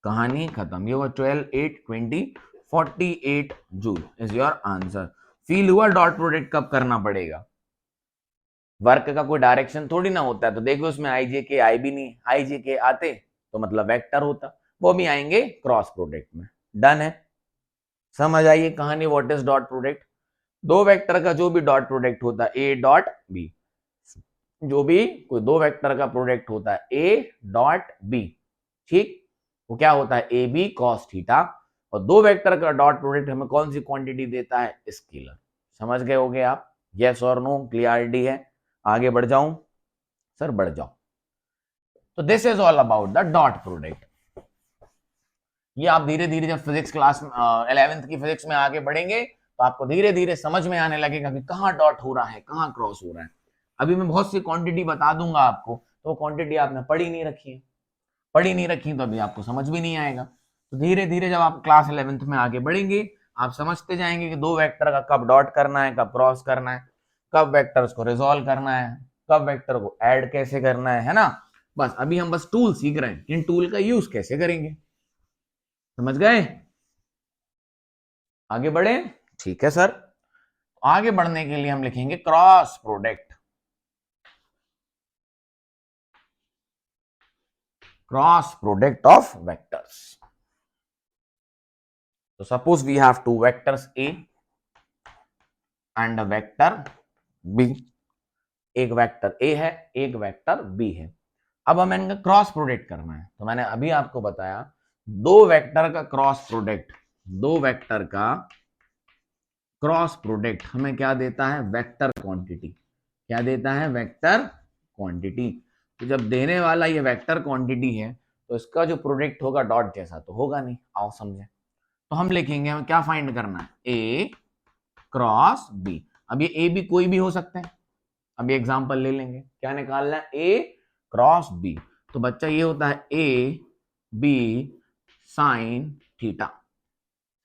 Speaker 1: कहानी खत्म। ये हुआ 12 8 20 48 joule is your answer. Feel हुआ डॉट प्रोडक्ट कब करना पड़ेगा, वर्क का कोई डायरेक्शन थोड़ी ना होता है, तो देखो उसमें आई जे के आई भी नहीं, आई जे के आते तो मतलब वेक्टर होता, वो भी आएंगे क्रॉस प्रोडक्ट में। डन है, समझ आइए कहानी व्हाट इज डॉट प्रोडक्ट। दो वेक्टर का जो भी डॉट प्रोडक्ट होता है ए डॉट बी, जो भी कोई दो वेक्टर का प्रोडक्ट होता है ए डॉट बी, ठीक, वो क्या होता है ए बी कॉस थीटा, और दो वेक्टर का डॉट प्रोडक्ट हमें कौन सी क्वांटिटी देता है, स्केलर। समझ गए होगे आप, यस और नो, क्लियरिटी है। आगे बढ़ जाऊं, सर बढ़ जाओ। तो this is all about the dot product. ये आप धीरे धीरे जब फिजिक्स क्लास 11th की फिजिक्स में आगे बढ़ेंगे तो आपको धीरे धीरे समझ में आने लगेगा कि कहाँ डॉट हो रहा है, कहाँ क्रॉस हो रहा है। अभी मैं बहुत सी क्वांटिटी बता दूंगा आपको, तो वो क्वांटिटी आपने पढ़ी नहीं रखी है, पढ़ी नहीं रखी तो अभी आपको समझ भी नहीं आएगा। तो धीरे धीरे जब आप क्लास 11th में आगे बढ़ेंगे आप समझते जाएंगे कि दो वेक्टर का कब डॉट करना है, कब क्रॉस करना है, कब वेक्टर्स को रिजॉल्व करना है, कब वेक्टर को ऐड कैसे करना है ना। बस अभी हम बस टूल सीख रहे हैं, इन टूल का यूज कैसे करेंगे, समझ गए। आगे बढ़े, ठीक है सर। आगे बढ़ने के लिए हम लिखेंगे cross product, cross product of vectors. So suppose we have two vectors A and a vector B, एक वेक्टर A है, एक वेक्टर B है। अब हमें इनका क्रॉस प्रोडक्ट करना है, तो मैंने अभी आपको बताया दो वेक्टर का क्रॉस प्रोडक्ट, दो वेक्टर का क्रॉस प्रोडक्ट हमें क्या देता है, वेक्टर क्वांटिटी। क्या देता है? Vector quantity. तो जब देने वाला ये वेक्टर क्वांटिटी है तो इसका जो प्रोडक्ट होगा डॉट जैसा तो होगा नहीं। आओ समझे। तो हम लिखेंगे, हमें क्या फाइंड करना है? A cross B. अब ये ए बी कोई भी हो सकता है। अब ये एग्जांपल ले लेंगे, क्या निकालना है? A cross B. तो बच्चा ये होता है A B sine theta.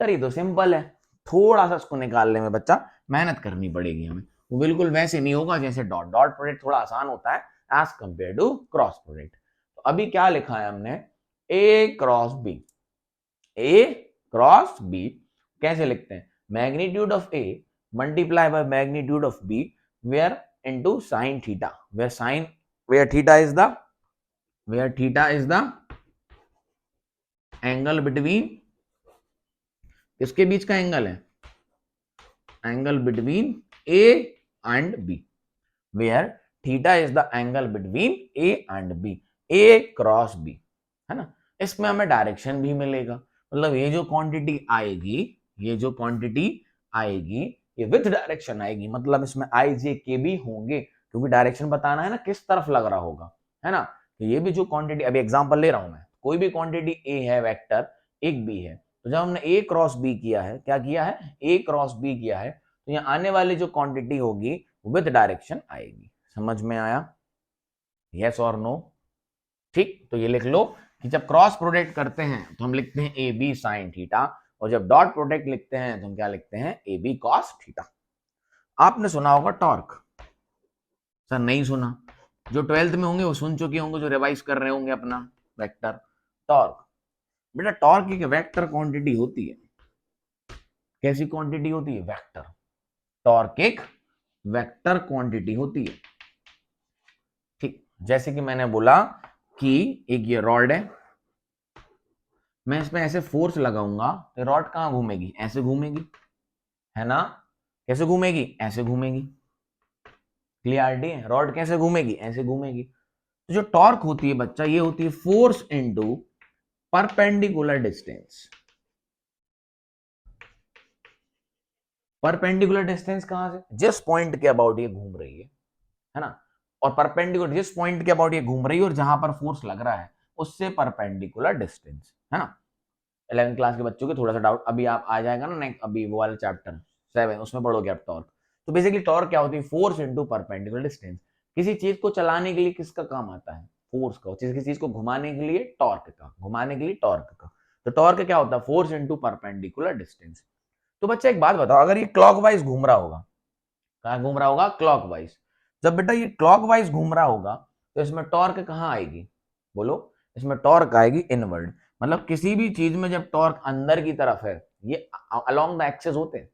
Speaker 1: Sir ये तो सिंपल है, थोड़ा सा इसको निकालने में बच्चा मेहनत करनी पड़ेगी हमें। वो बिल्कुल वैसे नहीं होगा जैसे डॉट डॉट प्रोडक्ट थोड़ा आसान होता है as compare to cross product. तो अभी क्या लिखा है हमने? A cross B. A cross B कैसे लिखते हैं? Magnitude of A multiply by magnitude of B where into sine theta, where sine where theta is the angle between, किसके बीच का एंगल है? Angle between A and B, where theta is the angle between A and B. A cross B है ना। इसमें हमें direction भी मिलेगा, मतलब ये जो क्वांटिटी आएगी, ये जो क्वांटिटी आएगी ये विथ डायरेक्शन आएगी, मतलब इसमें आई जे के भी होंगे, क्योंकि डायरेक्शन बताना है ना किस तरफ लग रहा होगा, है ना। तो ये भी जो क्वांटिटी, अभी एग्जांपल ले रहा हूं मैं, कोई भी क्वांटिटी ए है वेक्टर, एक बी है, तो जब हमने ए क्रॉस बी किया है, क्या किया है? ए क्रॉस बी किया है, तो यहाँ आने वाली जो क्वांटिटी होगी विथ डायरेक्शन आएगी। समझ में आया? यस और नो? ठीक, तो ये लिख लो कि जब क्रॉस प्रोडक्ट करते हैं तो हम लिखते हैं ए बी साइन थीटा, और जब डॉट प्रोडक्ट लिखते हैं तो हम क्या लिखते हैं? A B cos theta. आपने सुना होगा टॉर्क? सर नहीं सुना। जो 12th में होंगे वो सुन चुके होंगे, जो रिवाइज कर रहे होंगे अपना वेक्टर। टॉर्क, बेटा टॉर्क एक वेक्टर क्वांटिटी होती है। कैसी क्वांटिटी होती है? वेक्टर। टॉर्क एक वेक्टर क्वांटिटी होती है। ठीक, जैसे कि मैंने बोला कि एक ये रॉड है, मैं इसमें ऐसे फोर्स लगाऊंगा तो रॉड कहां घूमेगी? ऐसे घूमेगी, है ना। कैसे घूमेगी? ऐसे घूमेगी। क्लियरिटी है? रॉड कैसे घूमेगी? ऐसे घूमेगी। तो जो टॉर्क होती है बच्चा, ये होती है force into perpendicular distance. Perpendicular distance कहां से? जिस पॉइंट के अबाउट ये घूम रही है ना। और परपेंडिकुलर जिस पॉइंट के अबाउट ये घूम रही है और जहां पर फोर्स लग रहा है उससे परपेंडिकुलर डिस्टेंस, है ना। 11th क्लास के बच्चों के थोड़ा सा डाउट अभी आप आ जाएगा ना नेक्स्ट, अभी वो वाला चैप्टर 7 उसमें पढ़ोगे आप टॉर्क। तो बेसिकली टॉर्क क्या होती है? Force into perpendicular distance. किसी चीज को चलाने के लिए किसका काम आता है? फोर्स का। किसी चीज को घुमाने के लिए टॉर्क का, घुमाने के लिए टॉर्क का। तो टॉर्क क्या होता है? Force into perpendicular distance. तो बच्चा एक बात बताओ, अगर ये क्लॉकवाइज घूम रहा होगा, कहां घूम रहा होगा? क्लॉकवाइज। जब बेटा ये क्लॉकवाइज घूम रहा होगा तो इसमें टॉर्क कहां आएगी? बोलो। इसमें टॉर्क आएगी इनवर्ड। मतलब किसी भी चीज में जब टॉर्क अंदर की तरफ है, ये अलोंग द एक्सेस होते हैं,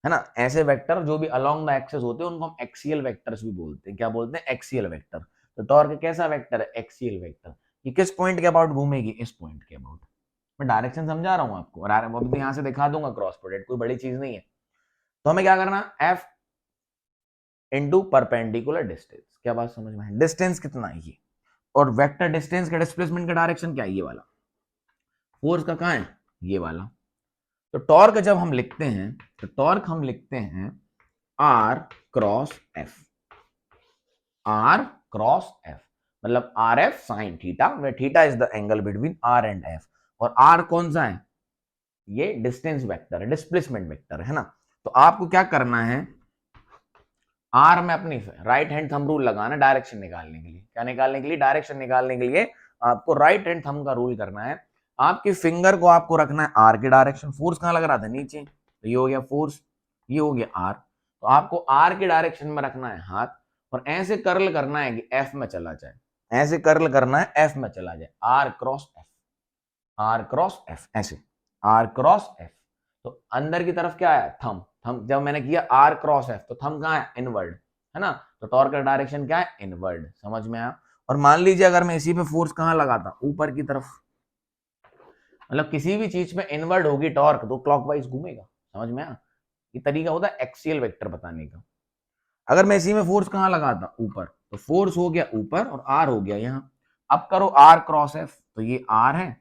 Speaker 1: है ना। ऐसे वेक्टर जो भी अलोंग द एक्सेस होते हैं उनको हम एक्सियल वेक्टर्स भी बोलते हैं। क्या बोलते हैं? Axial vector. तो टॉर्क कैसा वेक्टर है? Axial vector. ये किस पॉइंट के अबाउट घूमेगी? इस पॉइंट के अबाउट। मैं डायरेक्शन समझा रहा हूं आपको, और अभी तो यहां से दिखा दूंगा क्रॉस प्रोडक्ट, कोई बड़ी चीज नहीं है। तो हमें क्या करना? F into perpendicular distance. क्या बात समझ में है? डिस्टेंस कितना है ये, और वेक्टर डिस्टेंस का डिस्प्लेसमेंट का डायरेक्शन क्या है? ये वाला। फोर्स का कहां है? ये वाला। तो टॉर्क जब हम लिखते हैं तो टॉर्क हम लिखते हैं R cross F. R cross F मतलब R F sine theta, where theta is the angle between R and F. और आर कौन सा है? ये डिस्टेंस वेक्टर है, डिस्प्लेसमेंट वेक्टर है ना। तो आपको क्या करना है? आर में अपनी राइट हैंड थंब रूल लगाना डायरेक्शन निकालने के लिए। क्या निकालने के लिए? डायरेक्शन निकालने के लिए आपको राइट हैंड थंब का रूल करना है। आपकी फिंगर को आपको रखना है आर के डायरेक्शन। फोर्स कहां लग रहा था? नीचे। तो ये हो गया फोर्स, ये हो गया आर। तो आपको आर के डायरेक्शन में रखना है हाथ, और ऐसे कर्ल करना है कि एफ में चला जाए। ऐसे कर्ल करना है एफ में चला जाए। R cross F, R cross F, ऐसे आर क्रॉस एफ। तो अंदर की तरफ क्या है? थंब। थंब जब मैंने किया आर क्रॉस एफ तो थंब कहां है? इनवर्ड, है ना। तो टॉर्क का डायरेक्शन क्या है? इनवर्ड। समझ में आया? और मान लीजिए अगर मैं इसी पे फोर्स कहां लगाता? ऊपर की तरफ। मतलब किसी भी चीज में इनवर्ड होगी टॉर्क तो क्लॉकवाइज घूमेगा। समझ में आया? ये तरीका होता है एक्सियल वेक्टर बताने का। अगर मैं इसी में फोर्स कहां लगाता? ऊपर। तो फोर्स हो गया ऊपर और आर हो गया यहां। अब करो आर क्रॉस एफ, तो ये आर है,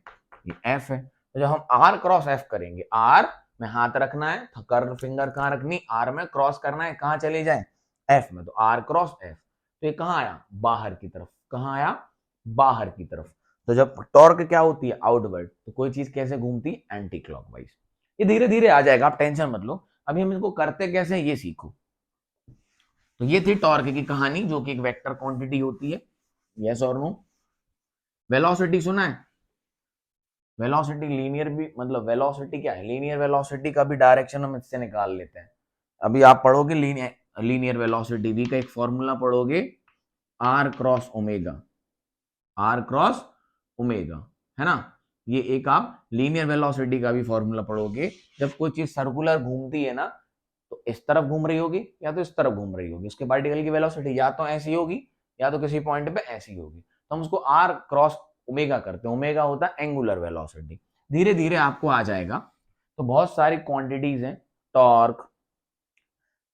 Speaker 1: ये एफ है। तो जब हम आर क्रॉस एफ करेंगे, आर में हाथ रखना है, कर्व फिंगर कहां रखनी? आर में। क्रॉस करना है, कहां चले जाए? एफ में, तो आर क्रॉस एफ, तो ये कहाँ आया, बाहर की तरफ, कहाँ आया, बाहर की तरफ। तो जब टॉर्क क्या होती है, आउटवर्ड, तो कोई चीज कैसे घूमती है, एंटी क्लॉकवाइज। ये धीरे धीरे आ जाएगा, आप टेंशन मत लो, अभी हम इसको करते कैसे हैं ये सीखो। तो ये थी टॉर्क की कहानी, जो कि एक वेक्टर क्वांटिटी होती है, यस और नो। वेलोसिटी सुना है, वेलोसिटी लीनियर भी, मतलब वेलोसिटी क्या है, लीनियर वेलोसिटी का भी डायरेक्शन हम इससे निकाल लेते हैं। अभी आप पढ़ोगे लीनियर वेलोसिटी भी का एक फॉर्मूला पढ़ोगे, R cross omega, R cross omega, है ना। ये एक आप लीनियर वेलोसिटी का भी फॉर्मूला पढ़ोगे, जब कोई चीज सर्कुलर घूमती है ना, तो इस तरफ घूम रही होगी या तो इस तरफ घूम रही होगी, उसके पार्टिकल की वेलोसिटी या तो ऐसी होगी या तो किसी पॉइंट पे ऐसी होगी, तो हम उसको आर क्रॉस ओमेगा करते हैं। ओमेगा होता है एंगुलर वेलोसिटी। धीरे धीरे आपको आ जाएगा। तो बहुत सारी क्वांटिटीज हैं, torque,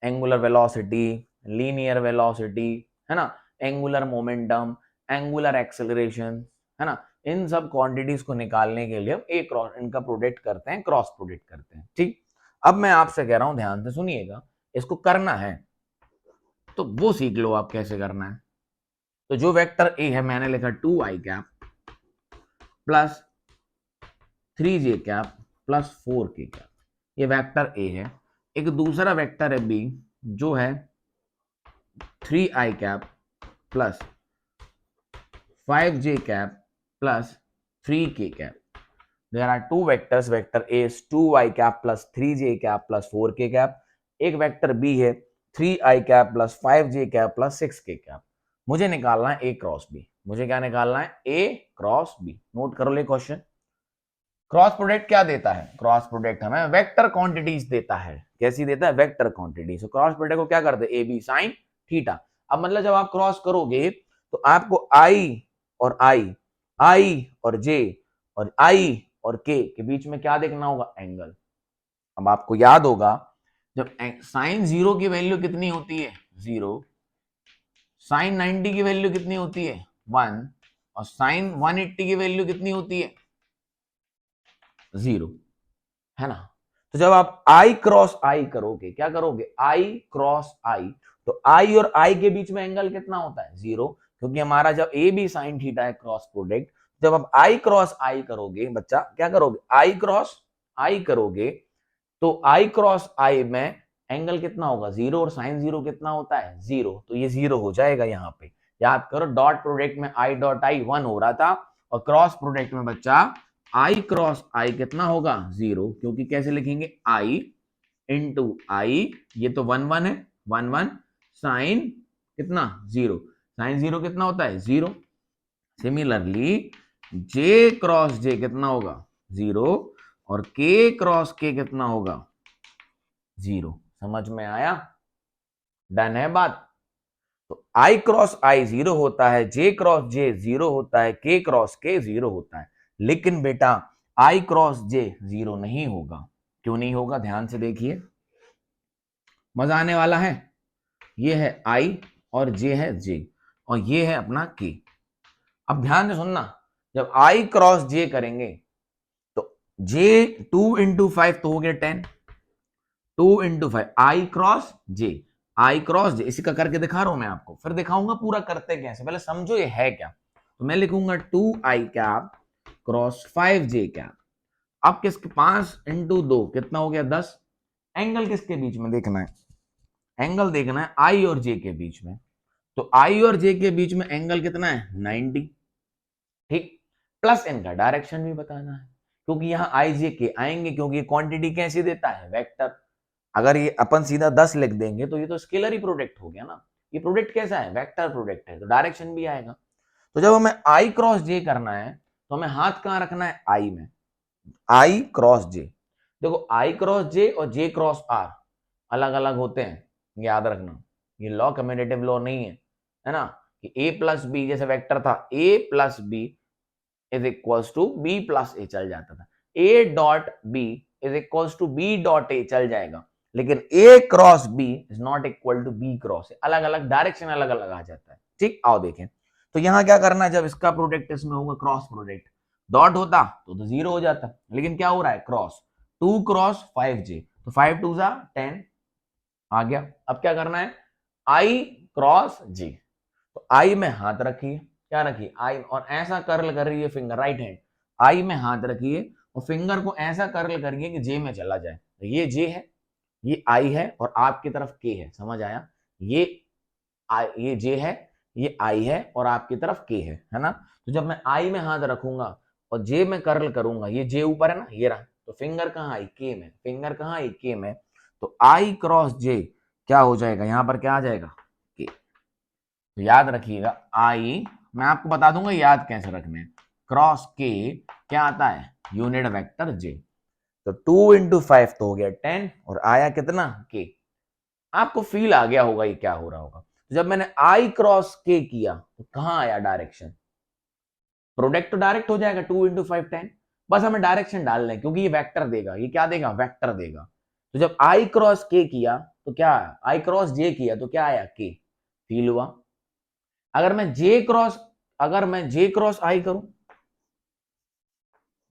Speaker 1: angular velocity, linear velocity, है ना, एंगुलर मोमेंटम, एंगुलर एक्सेलरेशन, है ना। इन सब क्वांटिटीज को निकालने के लिए हम ए क्रॉस इनका प्रोडक्ट करते हैं, क्रॉस प्रोडक्ट करते हैं, ठीक। अब मैं आपसे कह रहा हूं, ध्यान से सुनिएगा, इसको करना है तो वो सीख लो आप कैसे करना है। तो जो वेक्टर ए है, मैंने लिखा 2i cap plus 3j cap plus 4k cap, ये वेक्टर ए है। एक दूसरा वेक्टर है बी, जो है 3i cap plus 5j cap plus 3k cap. There are two vectors. Vector A is 2i cap plus 3j cap plus 4k cap. एक vector B है 3i cap plus 5j cap plus 6k cap. मुझे निकालना है A cross B। मुझे क्या निकालना है, A cross B। Note करो ले क्वेश्चन। क्रॉस प्रोडक्ट क्या देता है, क्रॉस प्रोडक्ट हमें वेक्टर क्वांटिटीज देता है। कैसी देता है, vector quantity. So cross product को क्या करते हैं, AB sin थीटा। अब मतलब जब आप क्रॉस करोगे तो आपको I और J और I और K के बीच में क्या देखना होगा, एंगल। अब आपको याद होगा, जब साइन 0 की वैल्यू कितनी होती है, 0, साइन 90 की वैल्यू कितनी होती है, 1, और साइन 180 की वैल्यू कितनी होती है, 0, है ना। तो जब आप I क्रॉस I करोगे, क्या करोगे, I क्रॉस I, तो I और I के बीच में एंगल कितना होता है, 0, क्योंकि हमारा जब ए बी साइन थीटा है क्रॉस प्रोडक्ट। जब आप I क्रॉस I करोगे, बच्चा क्या करोगे, I क्रॉस I करोगे, तो I क्रॉस I में एंगल कितना होगा, 0, और साइन 0 कितना होता है, 0, तो ये 0 हो जाएगा। यहाँ पे याद करो, डॉट प्रोडक्ट में I डॉट I 1 हो रहा था, और क्रॉस प्रोडक्ट में बच्चा I क्रॉस I कितना होगा, 0, क्योंकि कैसे लिखेंगे, I इंटू I, ये तो 1 1 है, 1 1, साइन कितना, 0, साइन 0 कितना होता है, 0। सिमिलरली J क्रॉस J कितना होगा, 0, और K क्रॉस K कितना होगा, 0। समझ में आया, डन है बात। तो I क्रॉस I 0 होता है, J क्रॉस J 0 होता है, K क्रॉस K 0 होता है। लेकिन बेटा I क्रॉस J 0 नहीं होगा। क्यों नहीं होगा, ध्यान से देखिए, मजा आने वाला है। ये है I और J है J, और ये है अपना K। अब ध्यान से सुनना, जब I क्रॉस J करेंगे तो J 2 इंटू 5 तो हो गया 10, 2 into 5, I cross J, I cross J, इसी का करके दिखा रहा हूं मैं आपको, फिर दिखाऊंगा पूरा करते कैसे, पहले समझो ये है क्या। तो मैं लिखूंगा 2i cap cross 5j cap. अब किसके, 5 इंटू 2 कितना हो गया, 10। एंगल किसके बीच में देखना है, एंगल देखना है I और J के बीच में। तो I और J के बीच में एंगल कितना है, 90, ठीक। प्लस इनका डायरेक्शन भी बताना है, क्योंकि यहाँ I J K आएंगे, क्योंकि क्वांटिटी कैसी देता है, वेक्टर। अगर ये अपन सीधा 10 लिख देंगे तो ये तो स्केलर ही प्रोडक्ट हो गया ना। ये प्रोडक्ट कैसा है, वेक्टर प्रोडक्ट है, तो डायरेक्शन भी आएगा। तो जब हमें I क्रॉस J करना है, तो हमें हाथ कहाँ रखना है, I में, I क्रॉस J। देखो I क्रॉस J और J क्रॉस R अलग अलग होते हैं, याद रखना। ये लॉ कम्यूटेटिव लॉ नहीं है ना, कि A प्लस बी, जैसे वेक्टर था A plus B is equals to B plus A, चल जाता था। A dot B is equals to B dot A, चल जाएगा। लेकिन A cross B is not equal to B cross A, अलग अलग डायरेक्शन, अलग अलग आ जाता है, ठीक। आओ देखें, तो यहां क्या करना है, जब इसका प्रोडक्ट इसमें होगा क्रॉस प्रोडक्ट, डॉट होता तो 0 हो जाता, लेकिन क्या हो रहा है, क्रॉस, 2 क्रॉस 5j, तो 5 2 10 आ गया। अब क्या करना है, आई क्रॉस जे, तो आई में हाथ रखिए, क्या रखिए आई, और ऐसा कर्ल कर रही है फिंगर, राइट हैंड आई में हाथ रखिए और फिंगर को ऐसा कर्ल करिए कि जे में चला जाए। तो ये जे है, ये आई है और आपकी तरफ के है, समझ आया? ये जे है, ये आई है और आपकी तरफ के है ना? तो जब मैं आई में हाथ रखूंगा और जे में कर्ल करूंगा, ये जे ऊपर है ना, ये रहा, तो फिंगर कहाँ आई? के में। फिंगर कहाँ आई? के में। तो आई क्रॉस जे क्या हो जाएगा? यहां पर क्या आ जाएगा? के। तो याद रखिएगा आई, मैं आपको बता दूंगा याद कैसे रखने हैं। क्रॉस के क्या आता है? यूनिट वेक्टर जे। तो 2 इंटू 5 तो हो गया 10 और आया कितना? के। आपको फील आ गया होगा ये क्या हो रहा होगा। तो जब मैंने आई क्रॉस के किया तो कहां आया डायरेक्शन? प्रोडक्ट तो डायरेक्ट हो जाएगा, 2 इंटू 5 10। बस हमें डायरेक्शन डालना है क्योंकि ये वेक्टर देगा, ये क्या देगा? वेक्टर देगा। तो जब आई क्रॉस के किया तो क्या आया? आई क्रॉस जे किया तो क्या आया? के। फील हुआ? अगर मैं जे क्रॉस आई करूं,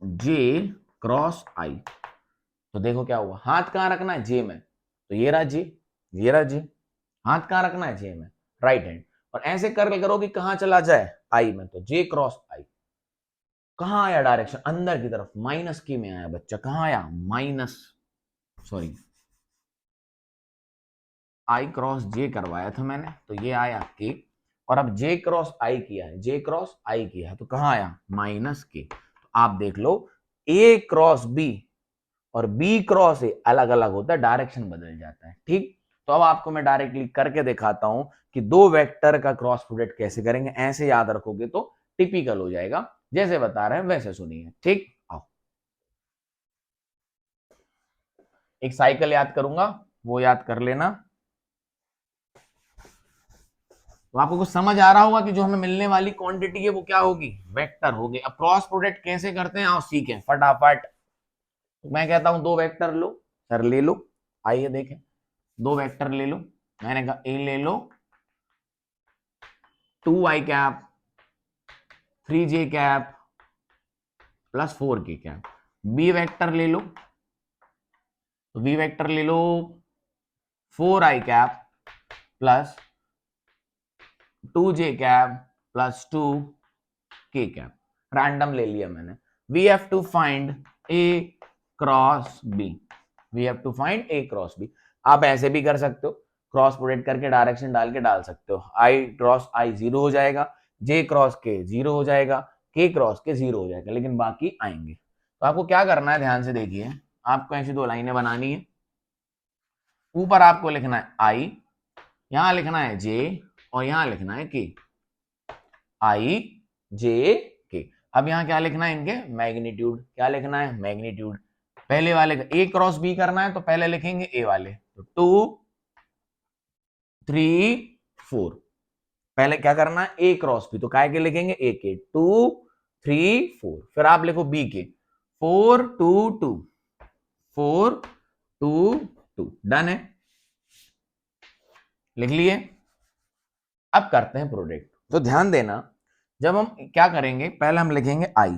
Speaker 1: जे क्रॉस आई, तो देखो क्या हुआ? हाथ कहां रखना है? जे में। तो ये रहा जे, ये रहा जे। हाथ कहां रखना है? जे में, राइट हैंड। और ऐसे कर्ल करो कि कहां चला जाए? आई में। तो जे क्रॉस आई कहां आया डायरेक्शन? अंदर की तरफ, माइनस की में आया बच्चा। कहां आया? माइनस, सॉरी, आई क्रॉस जे करवाया था मैंने, तो ये आया के। और अब जे क्रॉस आई किया है, जे क्रॉस आई किया है तो कहां आया? माइनस के। तो आप देख लो, ए क्रॉस बी और बी क्रॉस ए अलग अलग होता है, डायरेक्शन बदल जाता है। ठीक, तो अब आपको मैं डायरेक्टली करके दिखाता हूं कि दो वेक्टर का क्रॉस प्रोडक्ट कैसे करेंगे। ऐसे याद रखोगे तो टिपिकल हो जाएगा, जैसे बता रहे हैं वैसे सुनिए। ठीक, आओ एक साइकिल याद करूंगा, वो याद कर लेना। तो आपको कुछ समझ आ रहा होगा कि जो हमें मिलने वाली क्वांटिटी है वो क्या होगी? वेक्टर होगी। अब क्रॉस प्रोडक्ट कैसे करते हैं आओ सीखें फटाफट। मैं कहता हूं दो वेक्टर लो, सर ले लो, आइए देखें। दो वेक्टर ले लो, मैंने कहा ए ले लो 2i cap 3j cap plus 4k cap. B vector ले लो, तो बी वेक्टर ले लो 4i cap plus 2j cap plus 2k cap. Random ले लिया मैंने। We have to find A cross B, we have to find A cross B. आप ऐसे भी कर सकते हो, क्रॉस प्रोडक्ट करके डायरेक्शन डाल के डाल सकते हो। आई क्रॉस आई 0 हो जाएगा, जे क्रॉस के 0 हो जाएगा, के क्रॉस के 0 हो जाएगा, लेकिन बाकी आएंगे। तो आपको क्या करना है, ध्यान से देखिए। आपको ऐसी दो लाइनें बनानी है। ऊपर आपको लिखना है आई, यहां लिखना है जे और यहां लिखना है के। आई जे के। अब यहां क्या लिखना है? इनके मैग्नीट्यूड। क्या लिखना है? मैग्नीट्यूड। पहले वाले का ए क्रॉस बी करना है तो पहले लिखेंगे ए वाले, तो 2 3 4। पहले क्या करना है? ए क्रॉस बी, तो काय के लिखेंगे? ए के। 2 3 4। फिर आप लिखो बी के 4 2 2 4 2 2। डन है, लिख लिए। अब करते हैं प्रोडक्ट। तो ध्यान देना, जब हम क्या करेंगे, पहले हम लिखेंगे आई,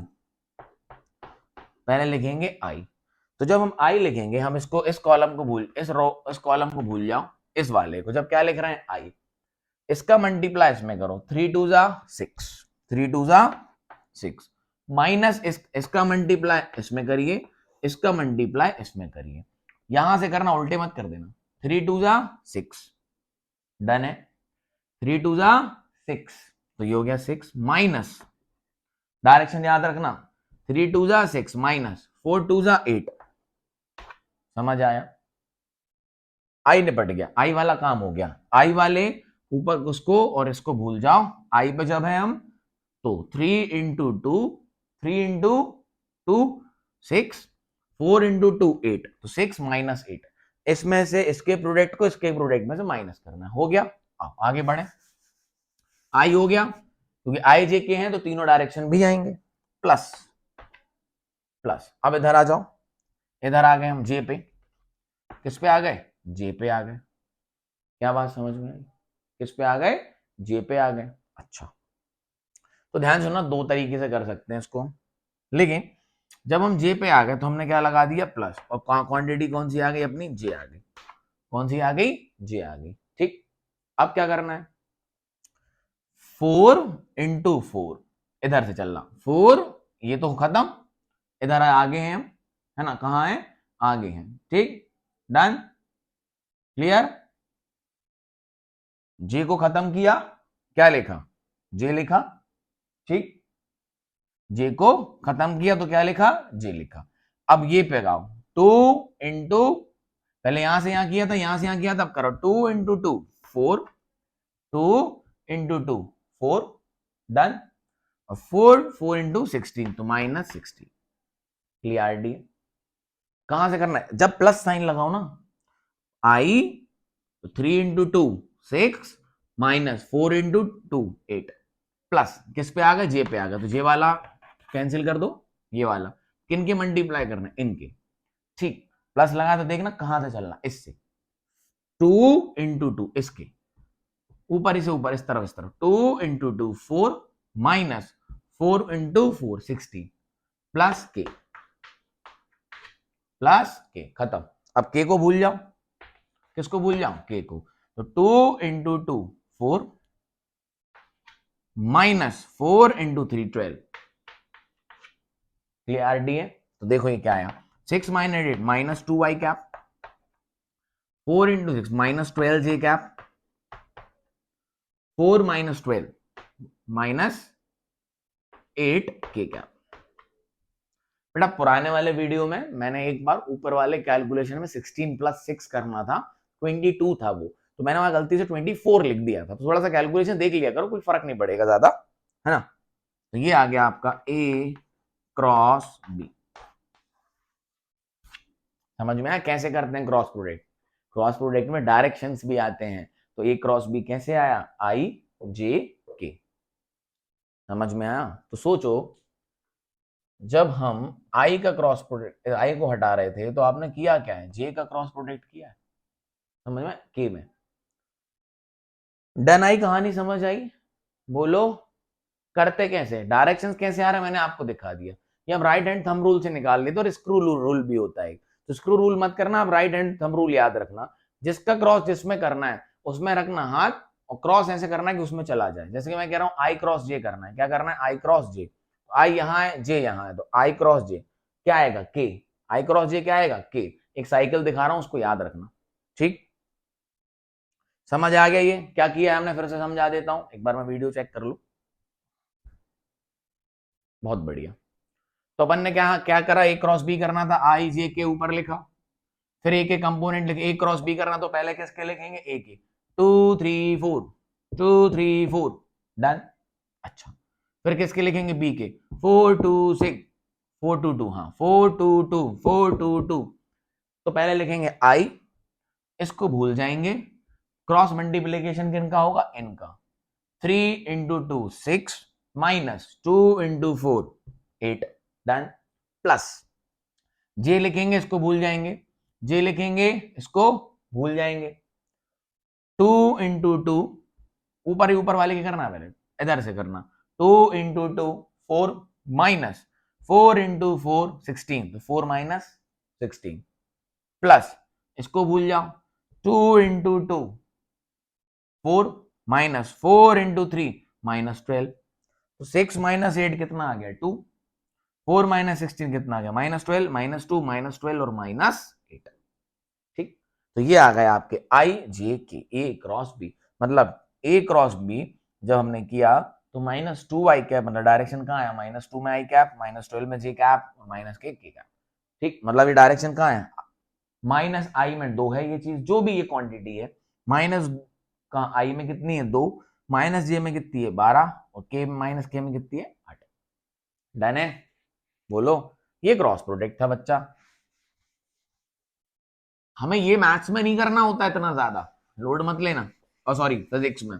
Speaker 1: पहले लिखेंगे आई। तो जब हम आई लिखेंगे, हम इसको इस कॉलम को भूल, इस कॉलम को भूल जाओ, इस वाले को। जब क्या लिख रहे हैं? आई, इसका मल्टीप्लाई इसमें करो, 3 2 जा 6, 3 2 जा 6, माइनस इसका मल्टीप्लाई इसमें करिए, इसका मल्टीप्लाई इसमें करिए। यहां से करना, उल्टे मत कर देना। 3 2 जा 6, डन है। 3 2 जा 6, तो ये हो गया 6, माइनस, डायरेक्शन याद रखना, 3 2 जा 6 माइनस 4 2 जा 8। समझ आया? आई निपट गया, आई वाला काम हो गया। आई वाले ऊपर उसको और इसको भूल जाओ। आई पे जब है हम, तो 3 इंटू 2, 3 इंटू 2 6, 4 इंटू 2 8, तो 6 माइनस 8। इसमें से इसके प्रोडक्ट को इसके प्रोडक्ट में से माइनस करना हो गया। अब आगे बढ़े। आई हो गया, क्योंकि आई जे के हैं तो तीनों डायरेक्शन भी आएंगे। प्लस प्लस, अब इधर आ जाओ, इधर आ गए हम जे पे। किस पे आ गए? जे पे आ गए। क्या बात समझ में आई? किस पे आ गए? जे पे आ गए। अच्छा, तो ध्यान सुनना, दो तरीके से कर सकते हैं इसको। लेकिन जब हम जे पे आ गए तो हमने क्या लगा दिया? प्लस। और क्वांटिटी कौन सी आ गई अपनी? जे आ गई। कौन सी आ गई? जे आ गई। ठीक, अब क्या करना है, 4 इंटू 4, इधर से चलना 4, ये तो खत्म, इधर आगे हैं हम, है ना, कहाँ है, आगे हैं, ठीक, डन, क्लियर। जे को खत्म किया, क्या लिखा, जे लिखा, ठीक, जे को खत्म किया तो क्या लिखा, जे लिखा। अब ये पे लगाओ, 2 इंटू, पहले यहां से यहां किया था, यहां से यहां किया था, अब करो 2 इंटू 2 4, 2 इंटू 2 4, डन, और 4 इंटू 16 तो -16, क्लियरिटी। कहां से करना है, जब प्लस साइन लगाओ ना, आई 3 इंटू 2 6 -4 इंटू 2 8, प्लस किस पे आ गया, जे पे आ गया, तो जे वाला कैंसिल कर दो, ये वाला किन के मल्टीप्लाई करना है, इनके, ठीक, प्लस लगा तो देखना कहां से चलना, इससे 2 इंटू 2, इसके ऊपर ही से ऊपर, इस तरफ 2 इंटू 2 4 -4 इंटू 4 16 प्लस के खत्म। अब के को भूल जाओ, किसको भूल जाओ, के को, तो 2 इंटू 2 4 -4 इंटू 3 12, क्लियरिटी है। तो देखो ये क्या आया, 6 - 8 -2y cap, 4 into 6 -12 j cap, 4 -12 -8 k cap. बेटा पुराने वाले वीडियो में मैंने एक बार ऊपर वाले कैलकुलेशन में 16 + 6 करना था, 22 था वो, तो मैंने वहां गलती से 24 लिख दिया था, तो थोड़ा सा कैलकुलेशन देख लिया करो, कोई फर्क नहीं पड़ेगा ज्यादा, है ना। तो ये आ गया आपका A क्रॉस B। समझ में आया कैसे करते हैं क्रॉस प्रोडक्ट, क्रॉस प्रोडक्ट में डायरेक्शंस भी आते हैं, तो A क्रॉस B कैसे आया, I J K, समझ में आया। तो सोचो जब हम I का क्रॉस प्रोडक्ट, I को हटा रहे थे तो आपने किया क्या है, J का क्रॉस प्रोडक्ट किया है, समझ में, K में, डन। आई कहानी समझ आई, बोलो करते कैसे, डायरेक्शंस कैसे आ रहे हैं मैंने आपको दिखा दिया, ये हम राइट हैंड थंब रूल से निकाल लेते, और स्क्रू रूल भी होता है, तो स्क्रू रूल मत करना, आप राइट हैंड थंब रूल याद रखना, जिसका क्रॉस जिसमें करना है उसमें रखना हाथ, और क्रॉस ऐसे करना है कि उसमें चला जाए, जैसे कि मैं कह रहा हूं आई क्रॉस जे करना है, क्या करना है, आई क्रॉस जे, आई यहाँ है जे यहाँ है, तो आई क्रॉस जे क्या आएगा, के, आई क्रॉस जे क्या आएगा, के, एक साइकिल दिखा रहा हूं उसको याद रखना, ठीक, समझ आ गया ये क्या किया है हमने, फिर से समझा देता हूं, एक बार मैं वीडियो चेक कर लूं, बहुत बढ़िया। तो अपन ने क्या क्या करा, ए क्रॉस बी करना था, आई जे के ऊपर लिखा, फिर ए के कंपोनेंट लिखे, ए क्रॉस बी करना तो पहले किसके लिखेंगे, ए के, 2 3 4 2 3 4, डन। अच्छा फिर किसके लिखेंगे, बी के, 4 2 6 4 2 2, हाँ 4 2 2 4 2 2, तो पहले लिखेंगे आई, इसको भूल जाएंगे, क्रॉस मल्टीप्लीकेशन किनका होगा, इनका, 3 इंटू 2 6 -2 इंटू 4 8, डन, प्लस जे लिखेंगे, इसको भूल जाएंगे, जे लिखेंगे, इसको भूल जाएंगे, 2 इंटू 2, ऊपर ही ऊपर वाले की करना है, पहले इधर से करना, 2 इंटू 2 4 -4 इंटू 4 16, तो 4 -16, प्लस इसको भूल जाओ, 2 इंटू 2 4 -4 इंटू 3 -12, तो 6 - 8 कितना आ गया, 2, 4 - 16 कितना आ गया, -12 -2 -12 और -8, ठीक। तो ये आ गया आपके आई जे के, ए क्रॉस बी, मतलब ए क्रॉस बी जब हमने किया तो -2 आई कैप, मतलब डायरेक्शन कहाँ आया, -2 में आई कैप, -12 में जे कैप और -के कैप, ठीक, मतलब ये डायरेक्शन कहाँ है, -i में 2 है, ये चीज जो भी ये क्वांटिटी है, माइनस का आई में कितनी है 2, -j में कितनी है 12, और के -k में कितनी है 8, डन है, बोलो। ये क्रॉस प्रोडक्ट था बच्चा, हमें ये मैथ्स में नहीं करना होता इतना ज्यादा, लोड मत लेना, और सॉरी फिजिक्स में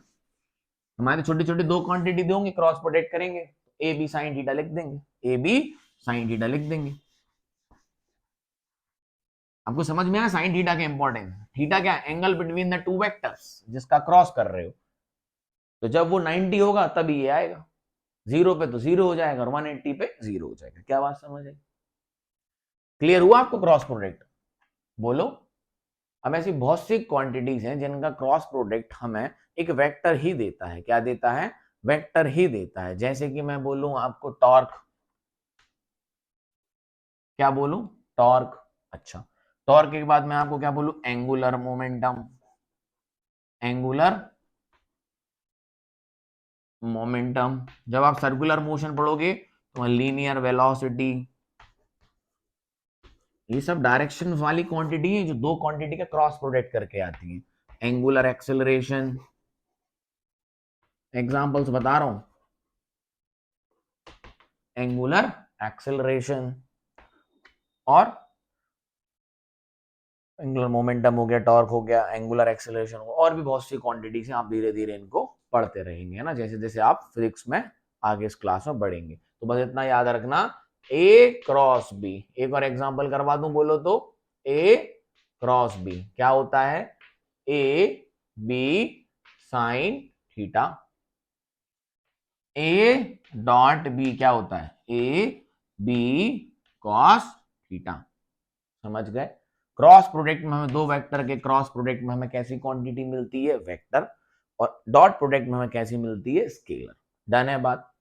Speaker 1: हमारे छोटी छोटी दो क्वांटिटी दोगे, क्रॉस प्रोडक्ट करेंगे, ए बी साइन थीटा लिख देंगे, ए बी साइन थीटा लिख देंगे। आपको समझ में आया साइन थीटा के इंपॉर्टेंस, थीटा क्या है, angle between the two vectors जिसका क्रॉस कर रहे हो, तो जब वो 90 होगा तभी ये आएगा, 0 पे तो 0 हो जाएगा, और 180 पे 0 हो जाएगा, क्या बात समझ आई, क्लियर हुआ आपको क्रॉस प्रोडक्ट, बोलो। अब ऐसी बहुत सी क्वांटिटीज हैं जिनका क्रॉस प्रोडक्ट हमें एक वेक्टर ही देता है। क्या देता है? वेक्टर ही देता है। जैसे कि मैं बोलूं आपको टॉर्क, क्या बोलूं? टॉर्क। अच्छा, टॉर्क के बाद मैं आपको क्या बोलूं? Angular momentum. Angular momentum. जब आप सर्कुलर मोशन पढ़ोगे तो लीनियर वेलोसिटी। ये सब डायरेक्शन वाली क्वांटिटी है जो दो क्वांटिटी का क्रॉस प्रोडक्ट करके आती है। एंगुलर एक्सेलरेशन, एग्जांपल्स बता रहा हूं। एंगुलर एक्सेलरेशन और एंगुलर मोमेंटम हो गया, टॉर्क हो गया, एंगुलर एक्सेलरेशन हो गया, और भी बहुत सी क्वांटिटीज हैं। आप धीरे धीरे इनको पढ़ते रहेंगे, है ना, जैसे जैसे आप फिजिक्स में आगे इस क्लास में बढ़ेंगे। तो बस इतना याद रखना, ए क्रॉस बी। एक और एग्जांपल करवा दूं, बोलो तो। ए क्रॉस बी क्या होता है? A B sine theta. A dot B क्या होता है? A B cos theta. समझ गए? क्रॉस प्रोडक्ट में हमें दो वेक्टर के क्रॉस प्रोडक्ट में हमें कैसी क्वांटिटी मिलती है? वेक्टर। और डॉट प्रोडक्ट में हमें कैसी मिलती है? स्केलर। डन है बात?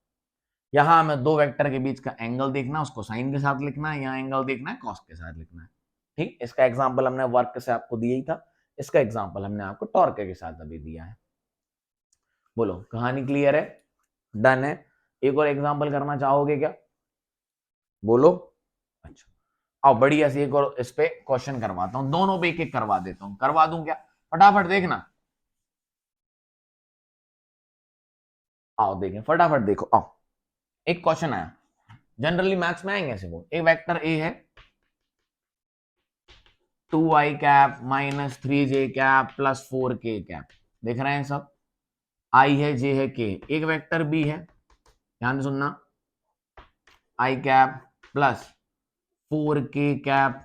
Speaker 1: यहां हमें दो वेक्टर के बीच का एंगल देखना, उसको साइन के साथ लिखना है। यहाँ एंगल देखना है, कॉस के साथ लिखना है। ठीक, इसका एग्जांपल हमने वर्क से आपको दिया ही था। इसका एग्जांपल हमने आपको टॉर्क के साथ अभी दिया है। बोलो, कहानी क्लियर है? डन है? एक और एग्जांपल करना चाहोगे क्या? बोलो। अच्छा, आओ बढ़िया सी एक और इस पे क्वेश्चन करवाता हूं। दोनों पे एक एक करवा देता हूं। करवा दूं क्या? फटाफट देखना। आओ देखें, फटाफट देखो। आओ, एक क्वेश्चन आया, जनरली मैथ्स में आएंगे ऐसे। वो एक वेक्टर ए है, 2i cap minus 3j cap plus 4k cap. देख रहे हैं सब? आई है, जे है, के। एक वेक्टर बी है, ध्यान से सुनना, I cap plus 4k cap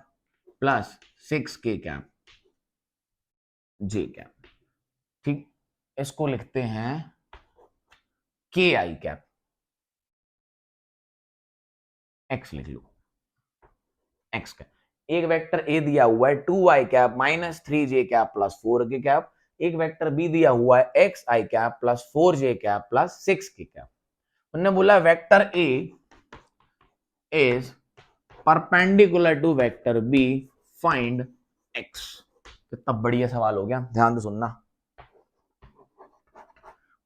Speaker 1: plus 6k cap, J cap. ठीक, इसको लिखते हैं के आई कैप। एक्स लिख लो, एक्स कैप। एक वेक्टर ए दिया हुआ है 2i cap minus 3j cap plus 4k cap. एक वेक्टर बी दिया हुआ है X I cap plus 4j cap plus 6k cap. उन्होंने बोला vector A is perpendicular to vector B, find X. कितना बढ़िया सवाल हो गया, ध्यान से सुनना।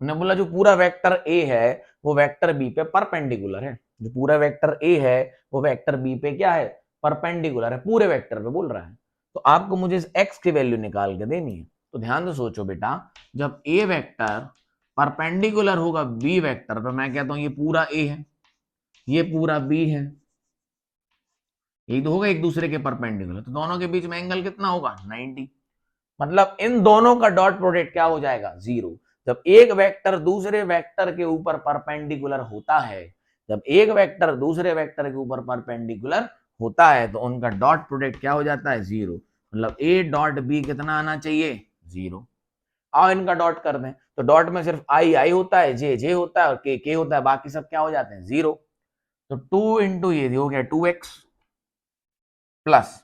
Speaker 1: उन्होंने बोला जो पूरा वेक्टर ए है वो वेक्टर बी पे परपेंडिकुलर है। जो पूरा वेक्टर ए है वो वेक्टर बी पे क्या है? परपेंडिकुलर है, पूरे वेक्टर पे बोल रहा है। तो आपको मुझे इस एक्स की वैल्यू निकाल के देनी है। तो ध्यान से सोचो बेटा, जब ए वेक्टर परपेंडिकुलर होगा बी वेक्टर पे, मैं कहता हूं ये पूरा ए है, ये पूरा बी है, यही तो होगा एक दूसरे के परपेंडिकुलर, तो दोनों के बीच में एंगल कितना होगा? 90। मतलब इन दोनों का डॉट प्रोडक्ट क्या हो जाएगा? 0। जब एक वेक्टर दूसरे वेक्टर के ऊपर परपेंडिकुलर होता है, जब एक वेक्टर दूसरे वेक्टर के ऊपर परपेंडिकुलर होता है तो उनका डॉट प्रोडक्ट क्या हो जाता है? 0। मतलब ए डॉट बी कितना आना चाहिए? 0। आओ इनका डॉट कर दें, तो डॉट में सिर्फ आई आई होता है, जे जे होता है और के होता है, बाकी सब क्या हो जाते हैं? 0। तो 2 इंटू ये हो गया 2x प्लस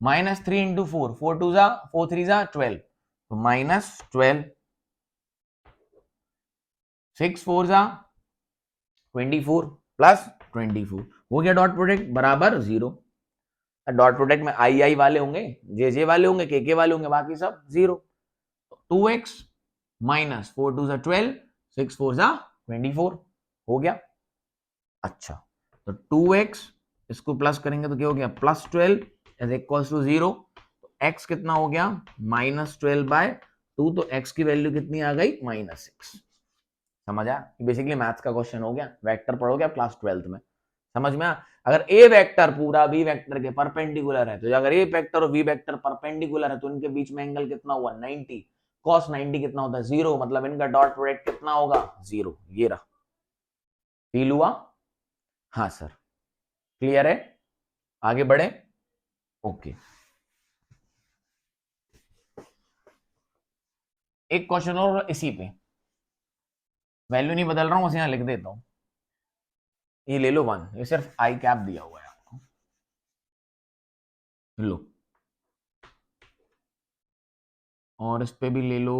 Speaker 1: माइनस 3 इंटू 4, 4 2 जा 4 3 जा 12, तो माइनस 12, 6 4 जा 24 प्लस 24 हो गया डॉट प्रोडक्ट बराबर 0। डॉट प्रोडक्ट में आई आई वाले होंगे, जे वाले होंगे, के वाले होंगे, बाकी सब 0। 2x माइनस 4 2 जा 12, 6 4 जा 24 हो गया। अच्छा, तो 2x इसको प्लस करेंगे तो क्या हो गया? Plus 12 is equal to 0। तो x कितना हो गया? माइनस 12/2। तो x की वैल्यू कितनी आ गई? -6। समझ आया? बेसिकली मैथ्स का क्वेश्चन हो गया, वेक्टर पढ़ोगे आप क्लास 12th में। समझ में आ? अगर ए वेक्टर पूरा बी वेक्टर के परपेंडिकुलर है, तो अगर ए वेक्टर और बी वेक्टर परपेंडिकुलर है तो इनके बीच में एंगल कितना हुआ? 90। cos 90 कितना होता है? 0। मतलब इनका डॉट प्रोडक्ट कितना होगा? 0। ये रहा। फील हुआ? हाँ सर। क्लियर है? आगे बढ़े? ओके। एक क्वेश्चन और इसी पे, वैल्यू नहीं बदल रहा हूं, बस यहां लिख देता हूं। ये ले लो 1, ये सिर्फ आई कैप दिया हुआ है आपको। लो, और इस पे भी ले लो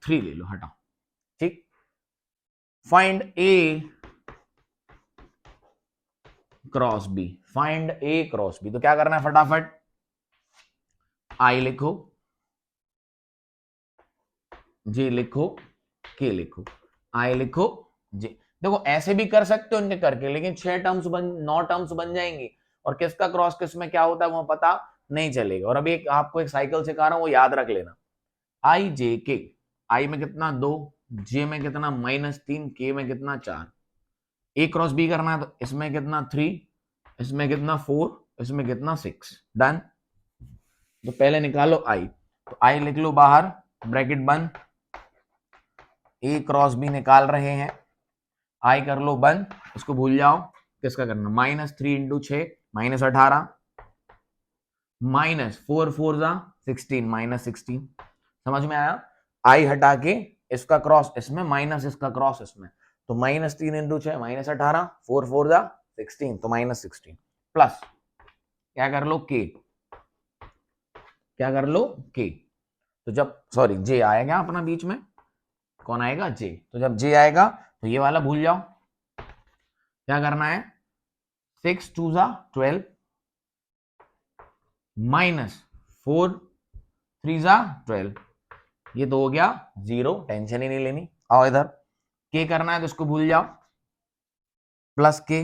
Speaker 1: थ्री ले लो, हटाओ, ठीक। Find A cross B, find A cross B, तो क्या करना है फटाफट, आई लिखो, जे लिखो, के लिखो, आई लिखो, जे। देखो ऐसे भी कर सकते हो इनके करके, लेकिन 9 टर्म्स बन जाएंगी और किसका क्रॉस किस में क्या होता है वो पता नहीं चलेगा। और अभी आपको एक साइकिल सिखा रहा हूं, वो याद रख लेना। आई जे के, आई में कितना 2, जे में कितना -3, के में कितना 4। ए क्रॉस बी करना है तो इसमें कितना 3, इसमें कितना 4, इसमें कितना 6। डन। तो पहले निकालो आई, तो आई लिख लो बाहर, ब्रैकेट बंद, ए क्रॉस बी निकाल रहे हैं, आई कर लो बंद, इसको भूल जाओ। किसका करना, -3 इंटू 6 -18, -4 4 जा 16 -16। समझ में आया। आई हटा के इसका क्रॉस इसमें माइनस इसका क्रॉस इसमें, तो -3 इंटू 6 -18, 4 4 जा 16, तो -16 प्लस क्या कर लो के, क्या कर लो के। तो जब सॉरी जे आएगा अपना बीच में, कौन आएगा जे, तो जब जे आएगा तो ये वाला भूल जाओ। क्या करना है, 6 2 जा 12 -4 3 जा 12, ये तो हो गया 0, टेंशन ही नहीं लेनी। आओ इधर, के करना है तो इसको भूल जाओ, प्लस के।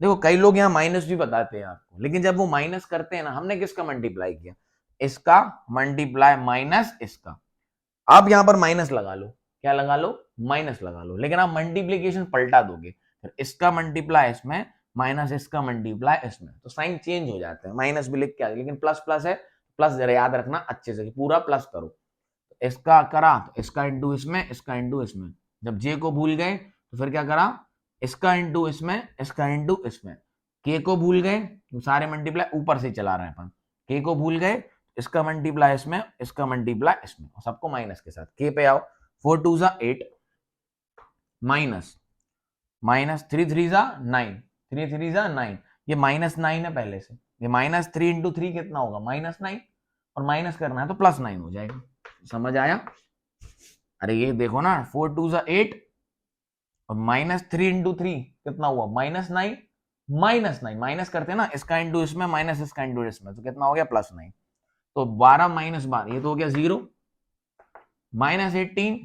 Speaker 1: देखो कई लोग यहाँ माइनस भी बताते हैं आपको, लेकिन जब वो माइनस करते हैं ना, हमने किसका मल्टीप्लाई किया, इसका मल्टीप्लाई माइनस इसका। आप यहां पर माइनस लगा लो, क्या लगा लो, माइनस लगा लो, लेकिन आप मल्टीप्लीकेशन पलटा दोगे, फिर इसका मल्टीप्लाई इसमें माइनस इसका मल्टीप्लाई इसमें, तो साइन चेंज हो जाता है। माइनस भी लिख के आगे, लेकिन प्लस प्लस है, प्लस जरा याद रखना अच्छे से, पूरा प्लस करो। इसका करा तो इसका इंटू इसमें, इसका इंटू इसमें। जब जे को भूल गए तो फिर क्या करा, इसका इंटू इसमें, इसका इंटू इसमें। के को भूल गए तो सारे मल्टीप्लाई ऊपर से चला रहे हैं अपन, के को भूल गए, इसका मल्टीप्लाई इसमें, इसका मल्टीप्लाई इसमें, और सबको माइनस के साथ। के पे आओ, 4 2 जा 8 माइनस -3 3 जा 9, 3 3 जा 9, ये -9 है पहले से, ये -3 इंटू 3 कितना होगा, -9, और माइनस करना है तो +9 हो जाएगा। समझ आया। अरे ये देखो ना, 4 2 जा 8 और -3 इंटू 3 कितना हुआ, -9, -9 माइनस करते हैं ना, इसका इंटू इसमें माइनस इसका इंटू इसमें, तो कितना हो गया +9। तो 12 -12 ये तो हो गया 0, -18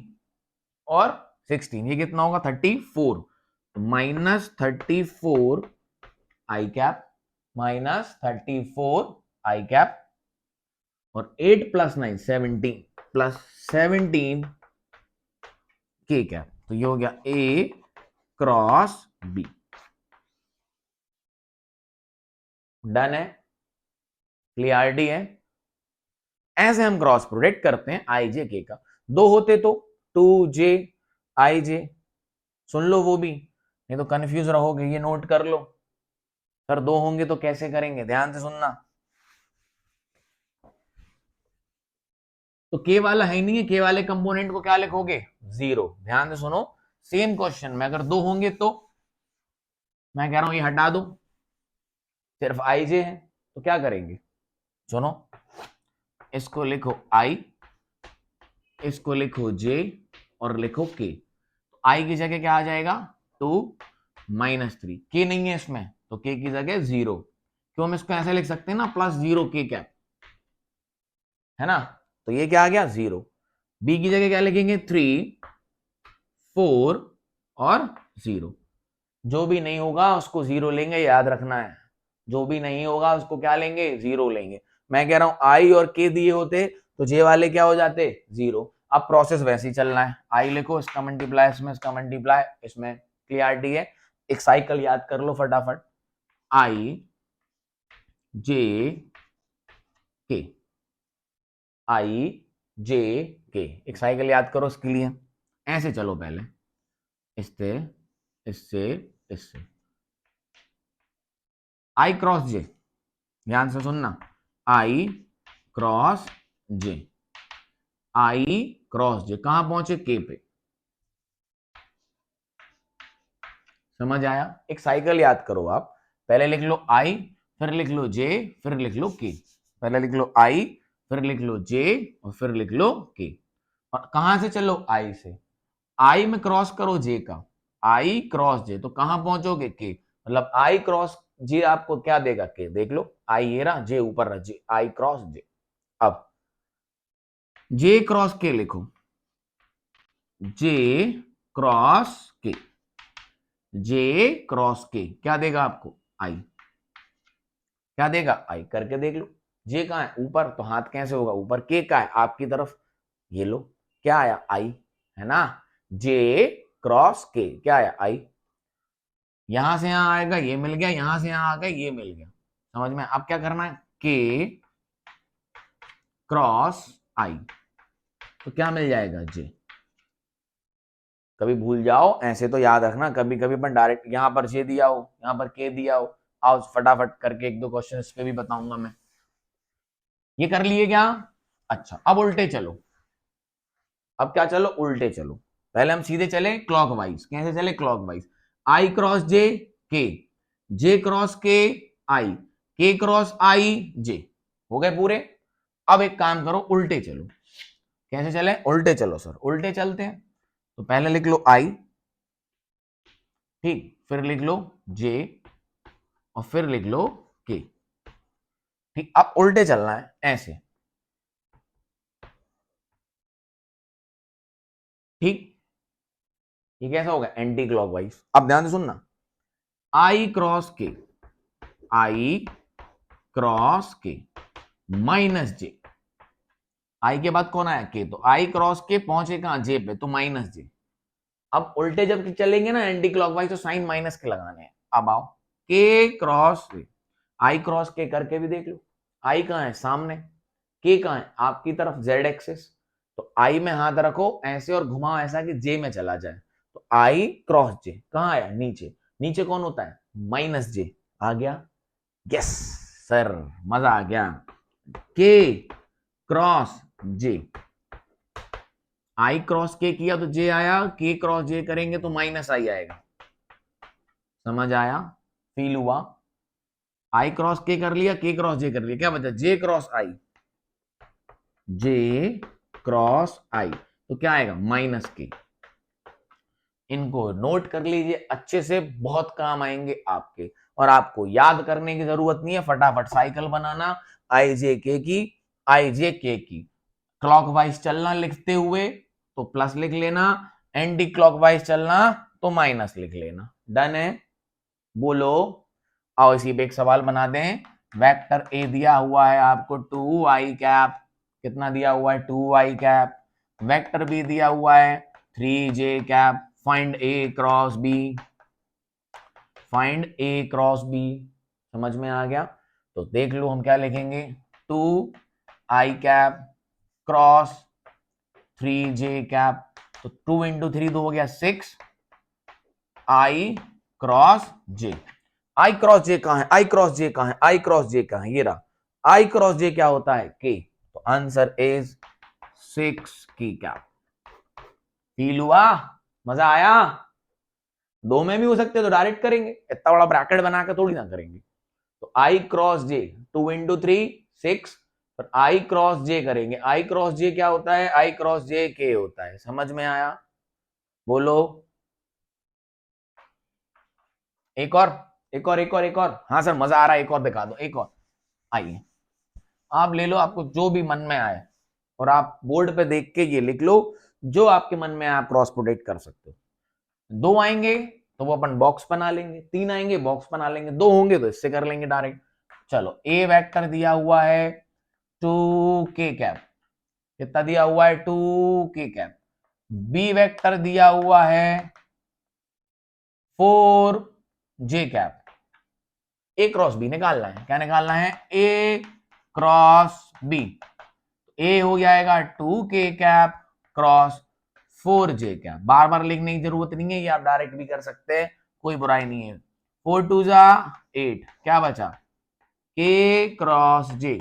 Speaker 1: और 16 ये कितना होगा 34, तो -34 आई कैप, -34 आई कैप, और 8 + 9 17 +17 के कैप। तो ये हो गया ए क्रॉस बी। डन है, क्लियरिटी है। ऐसे हम क्रॉस प्रोडक्ट करते हैं आई जे के का। 2 होते तो 2j आई जे, सुन लो वो भी, नहीं तो कंफ्यूज रहोगे, ये नोट कर लो। सर 2 होंगे तो कैसे करेंगे, ध्यान से सुनना। तो के वाला है नहीं है, के वाले कंपोनेंट को क्या लिखोगे 0। ध्यान से सुनो, सेम क्वेश्चन में अगर 2 होंगे तो मैं कह रहा हूं ये हटा दो, सिर्फ आई जे है, तो क्या करेंगे, सुनो, इसको लिखो आई, इसको लिखो जे, और लिखो के। आई की जगह क्या आ जाएगा 2 -3, के नहीं है इसमें तो के की जगह 0, क्यों हम इसको ऐसे लिख सकते हैं ना, +0 के कैप, है ना। तो ये क्या आ गया 0। बी की जगह क्या लिखेंगे 3 4 और 0। जो भी नहीं होगा उसको 0 लेंगे, याद रखना है, जो भी नहीं होगा उसको क्या लेंगे 0 लेंगे। मैं कह रहा हूं आई और के दिए होते तो जे वाले क्या हो जाते 0। अब प्रोसेस वैसे ही चलना है, आई लिखो, इसका मल्टीप्लाई इसमें, इसका मल्टीप्लाई इसमें, क्लियरिटी है। एक साइकिल याद कर लो फटाफट, आई जे के, आई जे के, एक साइकिल याद करो इसके लिए। ऐसे चलो पहले, इससे इससे इससे, आई क्रॉस जे, ध्यान से सुनना, आई क्रॉस जे, आई क्रॉस जे, कहां पहुंचे के पे। समझ आया। एक साइकिल याद करो आप, पहले लिख लो आई, फिर लिख लो जे, फिर लिख लो के। पहले लिख लो आई, फिर लिख लो जे, और फिर लिख लो के। और कहां से चलो? आई से। आई में क्रॉस करो जे का, आई क्रॉस जे, तो कहां पहुंचोगे? के। मतलब आई क्रॉस जे आपको क्या देगा? के। देख लो, आई ये रहा, जे ऊपर रहा, जे, आई क्रॉस जे। अब जे क्रॉस के लिखो, जे क्रॉस के, जे क्रॉस के क्या देगा आपको? आई। क्या देगा? आई। करके देख लो। जे कहां है? ऊपर, तो हाथ कैसे होगा ऊपर? के का है आपकी तरफ, ये लो, क्या आया? आई, है ना। जे क्रॉस के क्या आया? आई। यहां से यहां आएगा, ये मिल गया, यहां से यहां आ गया, ये मिल गया। समझ में? अब क्या करना है? के क्रॉस आई, तो क्या मिल जाएगा? जे। कभी भूल जाओ ऐसे तो याद रखना, कभी कभी अपन डायरेक्ट यहां पर जे दिया हो, यहां पर के दिया हो। आओ फटाफट करके एक दो क्वेश्चन इस पे भी बताऊंगा मैं। ये कर लिए क्या? अच्छा, अब उल्टे चलो। अब क्या चलो? उल्टे चलो। पहले हम सीधे चले क्लॉकवाइज। कैसे चले? क्लॉकवाइज। आई क्रॉस के, जे क्रॉस के, आई, के क्रॉस आई, जे। हो गए पूरे। अब एक काम करो, उल्टे चलो। कैसे चले? उल्टे चलो सर, उल्टे चलते हैं। तो पहले लिख लो आई, ठीक, फिर लिख लो जे, और फिर लिख लो के। ठीक, अब उल्टे चलना है ऐसे। ठीक, ये कैसा होगा? Anti clockwise. अब ध्यान से सुनना, आई क्रॉस के, आई क्रॉस के माइनस जे। आई के बाद कौन आया? के। तो आई क्रॉस के पहुंचे कहां? जे पे, तो माइनस जे। अब उल्टे जब चलेंगे ना एंटी क्लॉकवाइज, तो साइन माइनस के लगाने हैं। अब आओ, के क्रॉस के, आई क्रॉस के करके भी देख लो। आई कहां है? सामने। के कहां है? आपकी तरफ, जेड एक्सिस। तो आई में हाथ रखो ऐसे और घुमाओ ऐसा कि जे में चला जाए। तो आई क्रॉस जे कहां आया? नीचे। नीचे कौन होता है? माइनस जे। आ गया? यस सर, मजा आ गया। के क्रॉस जे, आई क्रॉस के किया तो जे आया, के क्रॉस जे करेंगे तो माइनस आई आएगा। समझ आया? फील हुआ? आई क्रॉस के कर लिया, के क्रॉस जे कर लिया, क्या बचा? जे क्रॉस आई। जे क्रॉस आई तो क्या आएगा? माइनस के। इनको नोट कर लीजिए अच्छे से, बहुत काम आएंगे आपके। और आपको याद करने की जरूरत नहीं है, फटाफट साइकिल बनाना आई जे के की, आई जे के की। क्लॉकवाइज चलना लिखते हुए तो प्लस लिख लेना, एंटी क्लॉकवाइज चलना तो माइनस लिख लेना। डन है? बोलो। आओ इसी पे एक सवाल बना दें। वेक्टर ए दिया हुआ है आपको 2i कैप, कितना दिया हुआ है? 2i cap. वेक्टर बी दिया हुआ है 3j cap. Find A cross B, find A cross B. समझ में आ गया? तो देख लो हम क्या लिखेंगे, 2i cap cross 3j cap. तो 2 इंटू 3 तो हो गया 6 आई क्रॉस जे। आई क्रॉस जे कहां है? आई क्रॉस जे कहां है? आई क्रॉस जे कहां है? ये रहा। आई क्रॉस जे क्या होता है? के। तो आंसर इज 6 की कैप। फील हुआ? मजा आया? दो में भी हो सकते तो डायरेक्ट करेंगे, इतना बड़ा ब्रैकेट बना के थोड़ी ना करेंगे। तो आई क्रॉस जे 2 इंटू 3 6, पर आई क्रॉस जे करेंगे। आई क्रॉस जे क्या होता है? आई क्रॉस जे के होता है। समझ में आया? बोलो। एक और, एक और, एक और, एक और। हाँ सर मजा आ रहा है, एक और दिखा दो, एक और। आइए, आप ले लो, आपको जो भी मन में आए, और आप बोर्ड पे देख के ये लिख लो जो आपके मन में आप क्रॉस प्रोडक्ट कर सकते हो। दो आएंगे तो वो अपन बॉक्स बना लेंगे, तीन आएंगे बॉक्स बना लेंगे, दो होंगे तो इससे कर लेंगे डायरेक्ट। चलो, ए वेक्टर दिया हुआ है 2k कैप, कितना दिया हुआ है? 2k cap. बी वेक्टर दिया हुआ है 4j कैप। ए क्रॉस बी निकालना है। क्या निकालना है? A cross B. ए हो जाएगा 2k cap cross 4j cap. बार बार लिखने की जरूरत नहीं है, ये आप डायरेक्ट भी कर सकते हैं, कोई बुराई नहीं है। 4 2 जा 8, क्या बचा? के क्रॉस जे।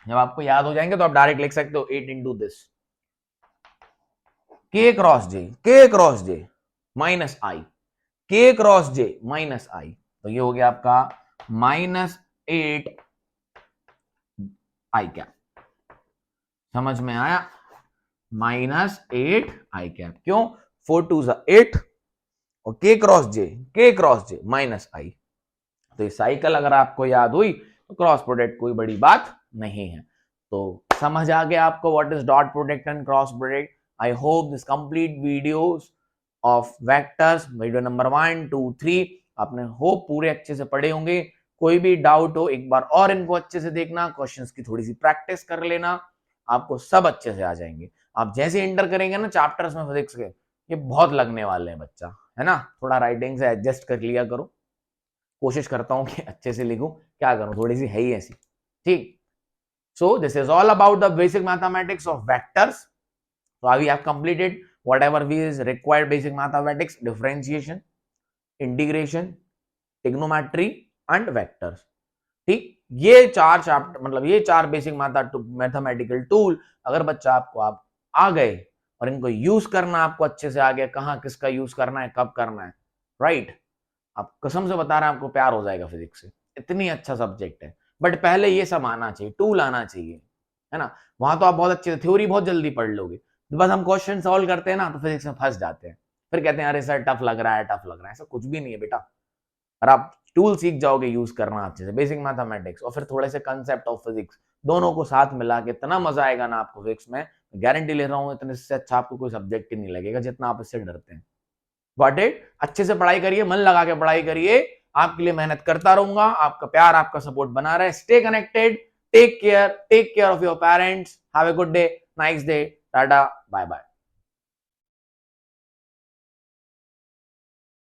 Speaker 1: जब आपको याद हो जाएंगे तो आप डायरेक्ट लिख सकते हो 8 इंटू दिस। के क्रॉस जे, के क्रॉस जे माइनस आई, के क्रॉस जे माइनस आई, तो ये हो गया आपका माइनस 8 आई कैप। समझ में आया? -8 आई कैप। क्यों? 4 2 8 और k क्रॉस j माइनस आई। तो ये साइकिल अगर आपको याद हुई तो क्रॉस प्रोडक्ट कोई बड़ी बात नहीं है। तो समझ आ गया आपको what is dot product and cross product. I hope this complete videos of vectors video number 1 2 3 आपने होप पूरे अच्छे से पढ़े होंगे। कोई भी डाउट हो एक बार और इनको अच्छे से देखना, क्वेश्चंस की थोड़ी सी प्रैक्टिस कर लेना, आपको सब अच्छे से आ जाएंगे। आप जैसे एंटर करेंगे ना चैप्टर्स में फिजिक्स के, ये बहुत लगने वाले हैं बच्चा, है ना। थोड़ा राइटिंग से एडजस्ट कर लिया करो। कोशिश करता हूं कि अच्छे से लिखूं, क्या करूं, थोड़ी सी है ही ऐसी। ठीक। So this is all about the basic mathematics of vectors. So we have completed whatever is required basic mathematics, differentiation, integration, trigonometry and vectors। ठीक, ये चार चैप्टर मतलब ये चार बेसिक मैथमेटिकल टूल अगर बच्चा आपको आप आ गए और इनको यूज करना आपको अच्छे से आ गया, कहाँ किसका यूज करना है, कब करना है, राइट। आप कसम से बता रहे हैं आपको प्यार हो जाएगा फिजिक्स से, इतनी अच्छा सब्जेक्ट है। बट पहले ये सब आना चाहिए, टूल आना चाहिए, है ना। वहां तो आप बहुत अच्छे थ्योरी बहुत जल्दी पढ़ लोगे, बस हम क्वेश्चन सॉल्व करते हैं ना तो फिजिक्स में फंस जाते हैं, फिर कहते हैं अरे सर टफ लग रहा है, टफ लग रहा है। ऐसा कुछ भी नहीं है बेटा। और आप टूल सीख जाओगे यूज करना अच्छे से, बेसिक मैथमेटिक्स और फिर थोड़े से कंसेप्ट ऑफ फिजिक्स, दोनों को साथ मिला के इतना मजा आएगा ना आपको फिजिक्स में, गारंटी ले रहा हूँ। इतने से अच्छा आपको कोई सब्जेक्ट ही नहीं लगेगा जितना आप इससे डरते हैं। Got it? अच्छे से पढ़ाई करिए, मन लगा के पढ़ाई करिए, आपके लिए मेहनत करता रहूंगा, आपका प्यार आपका सपोर्ट बना रहे। Stay connected, take care of your parents, have a good day, nice day, tata, bye bye.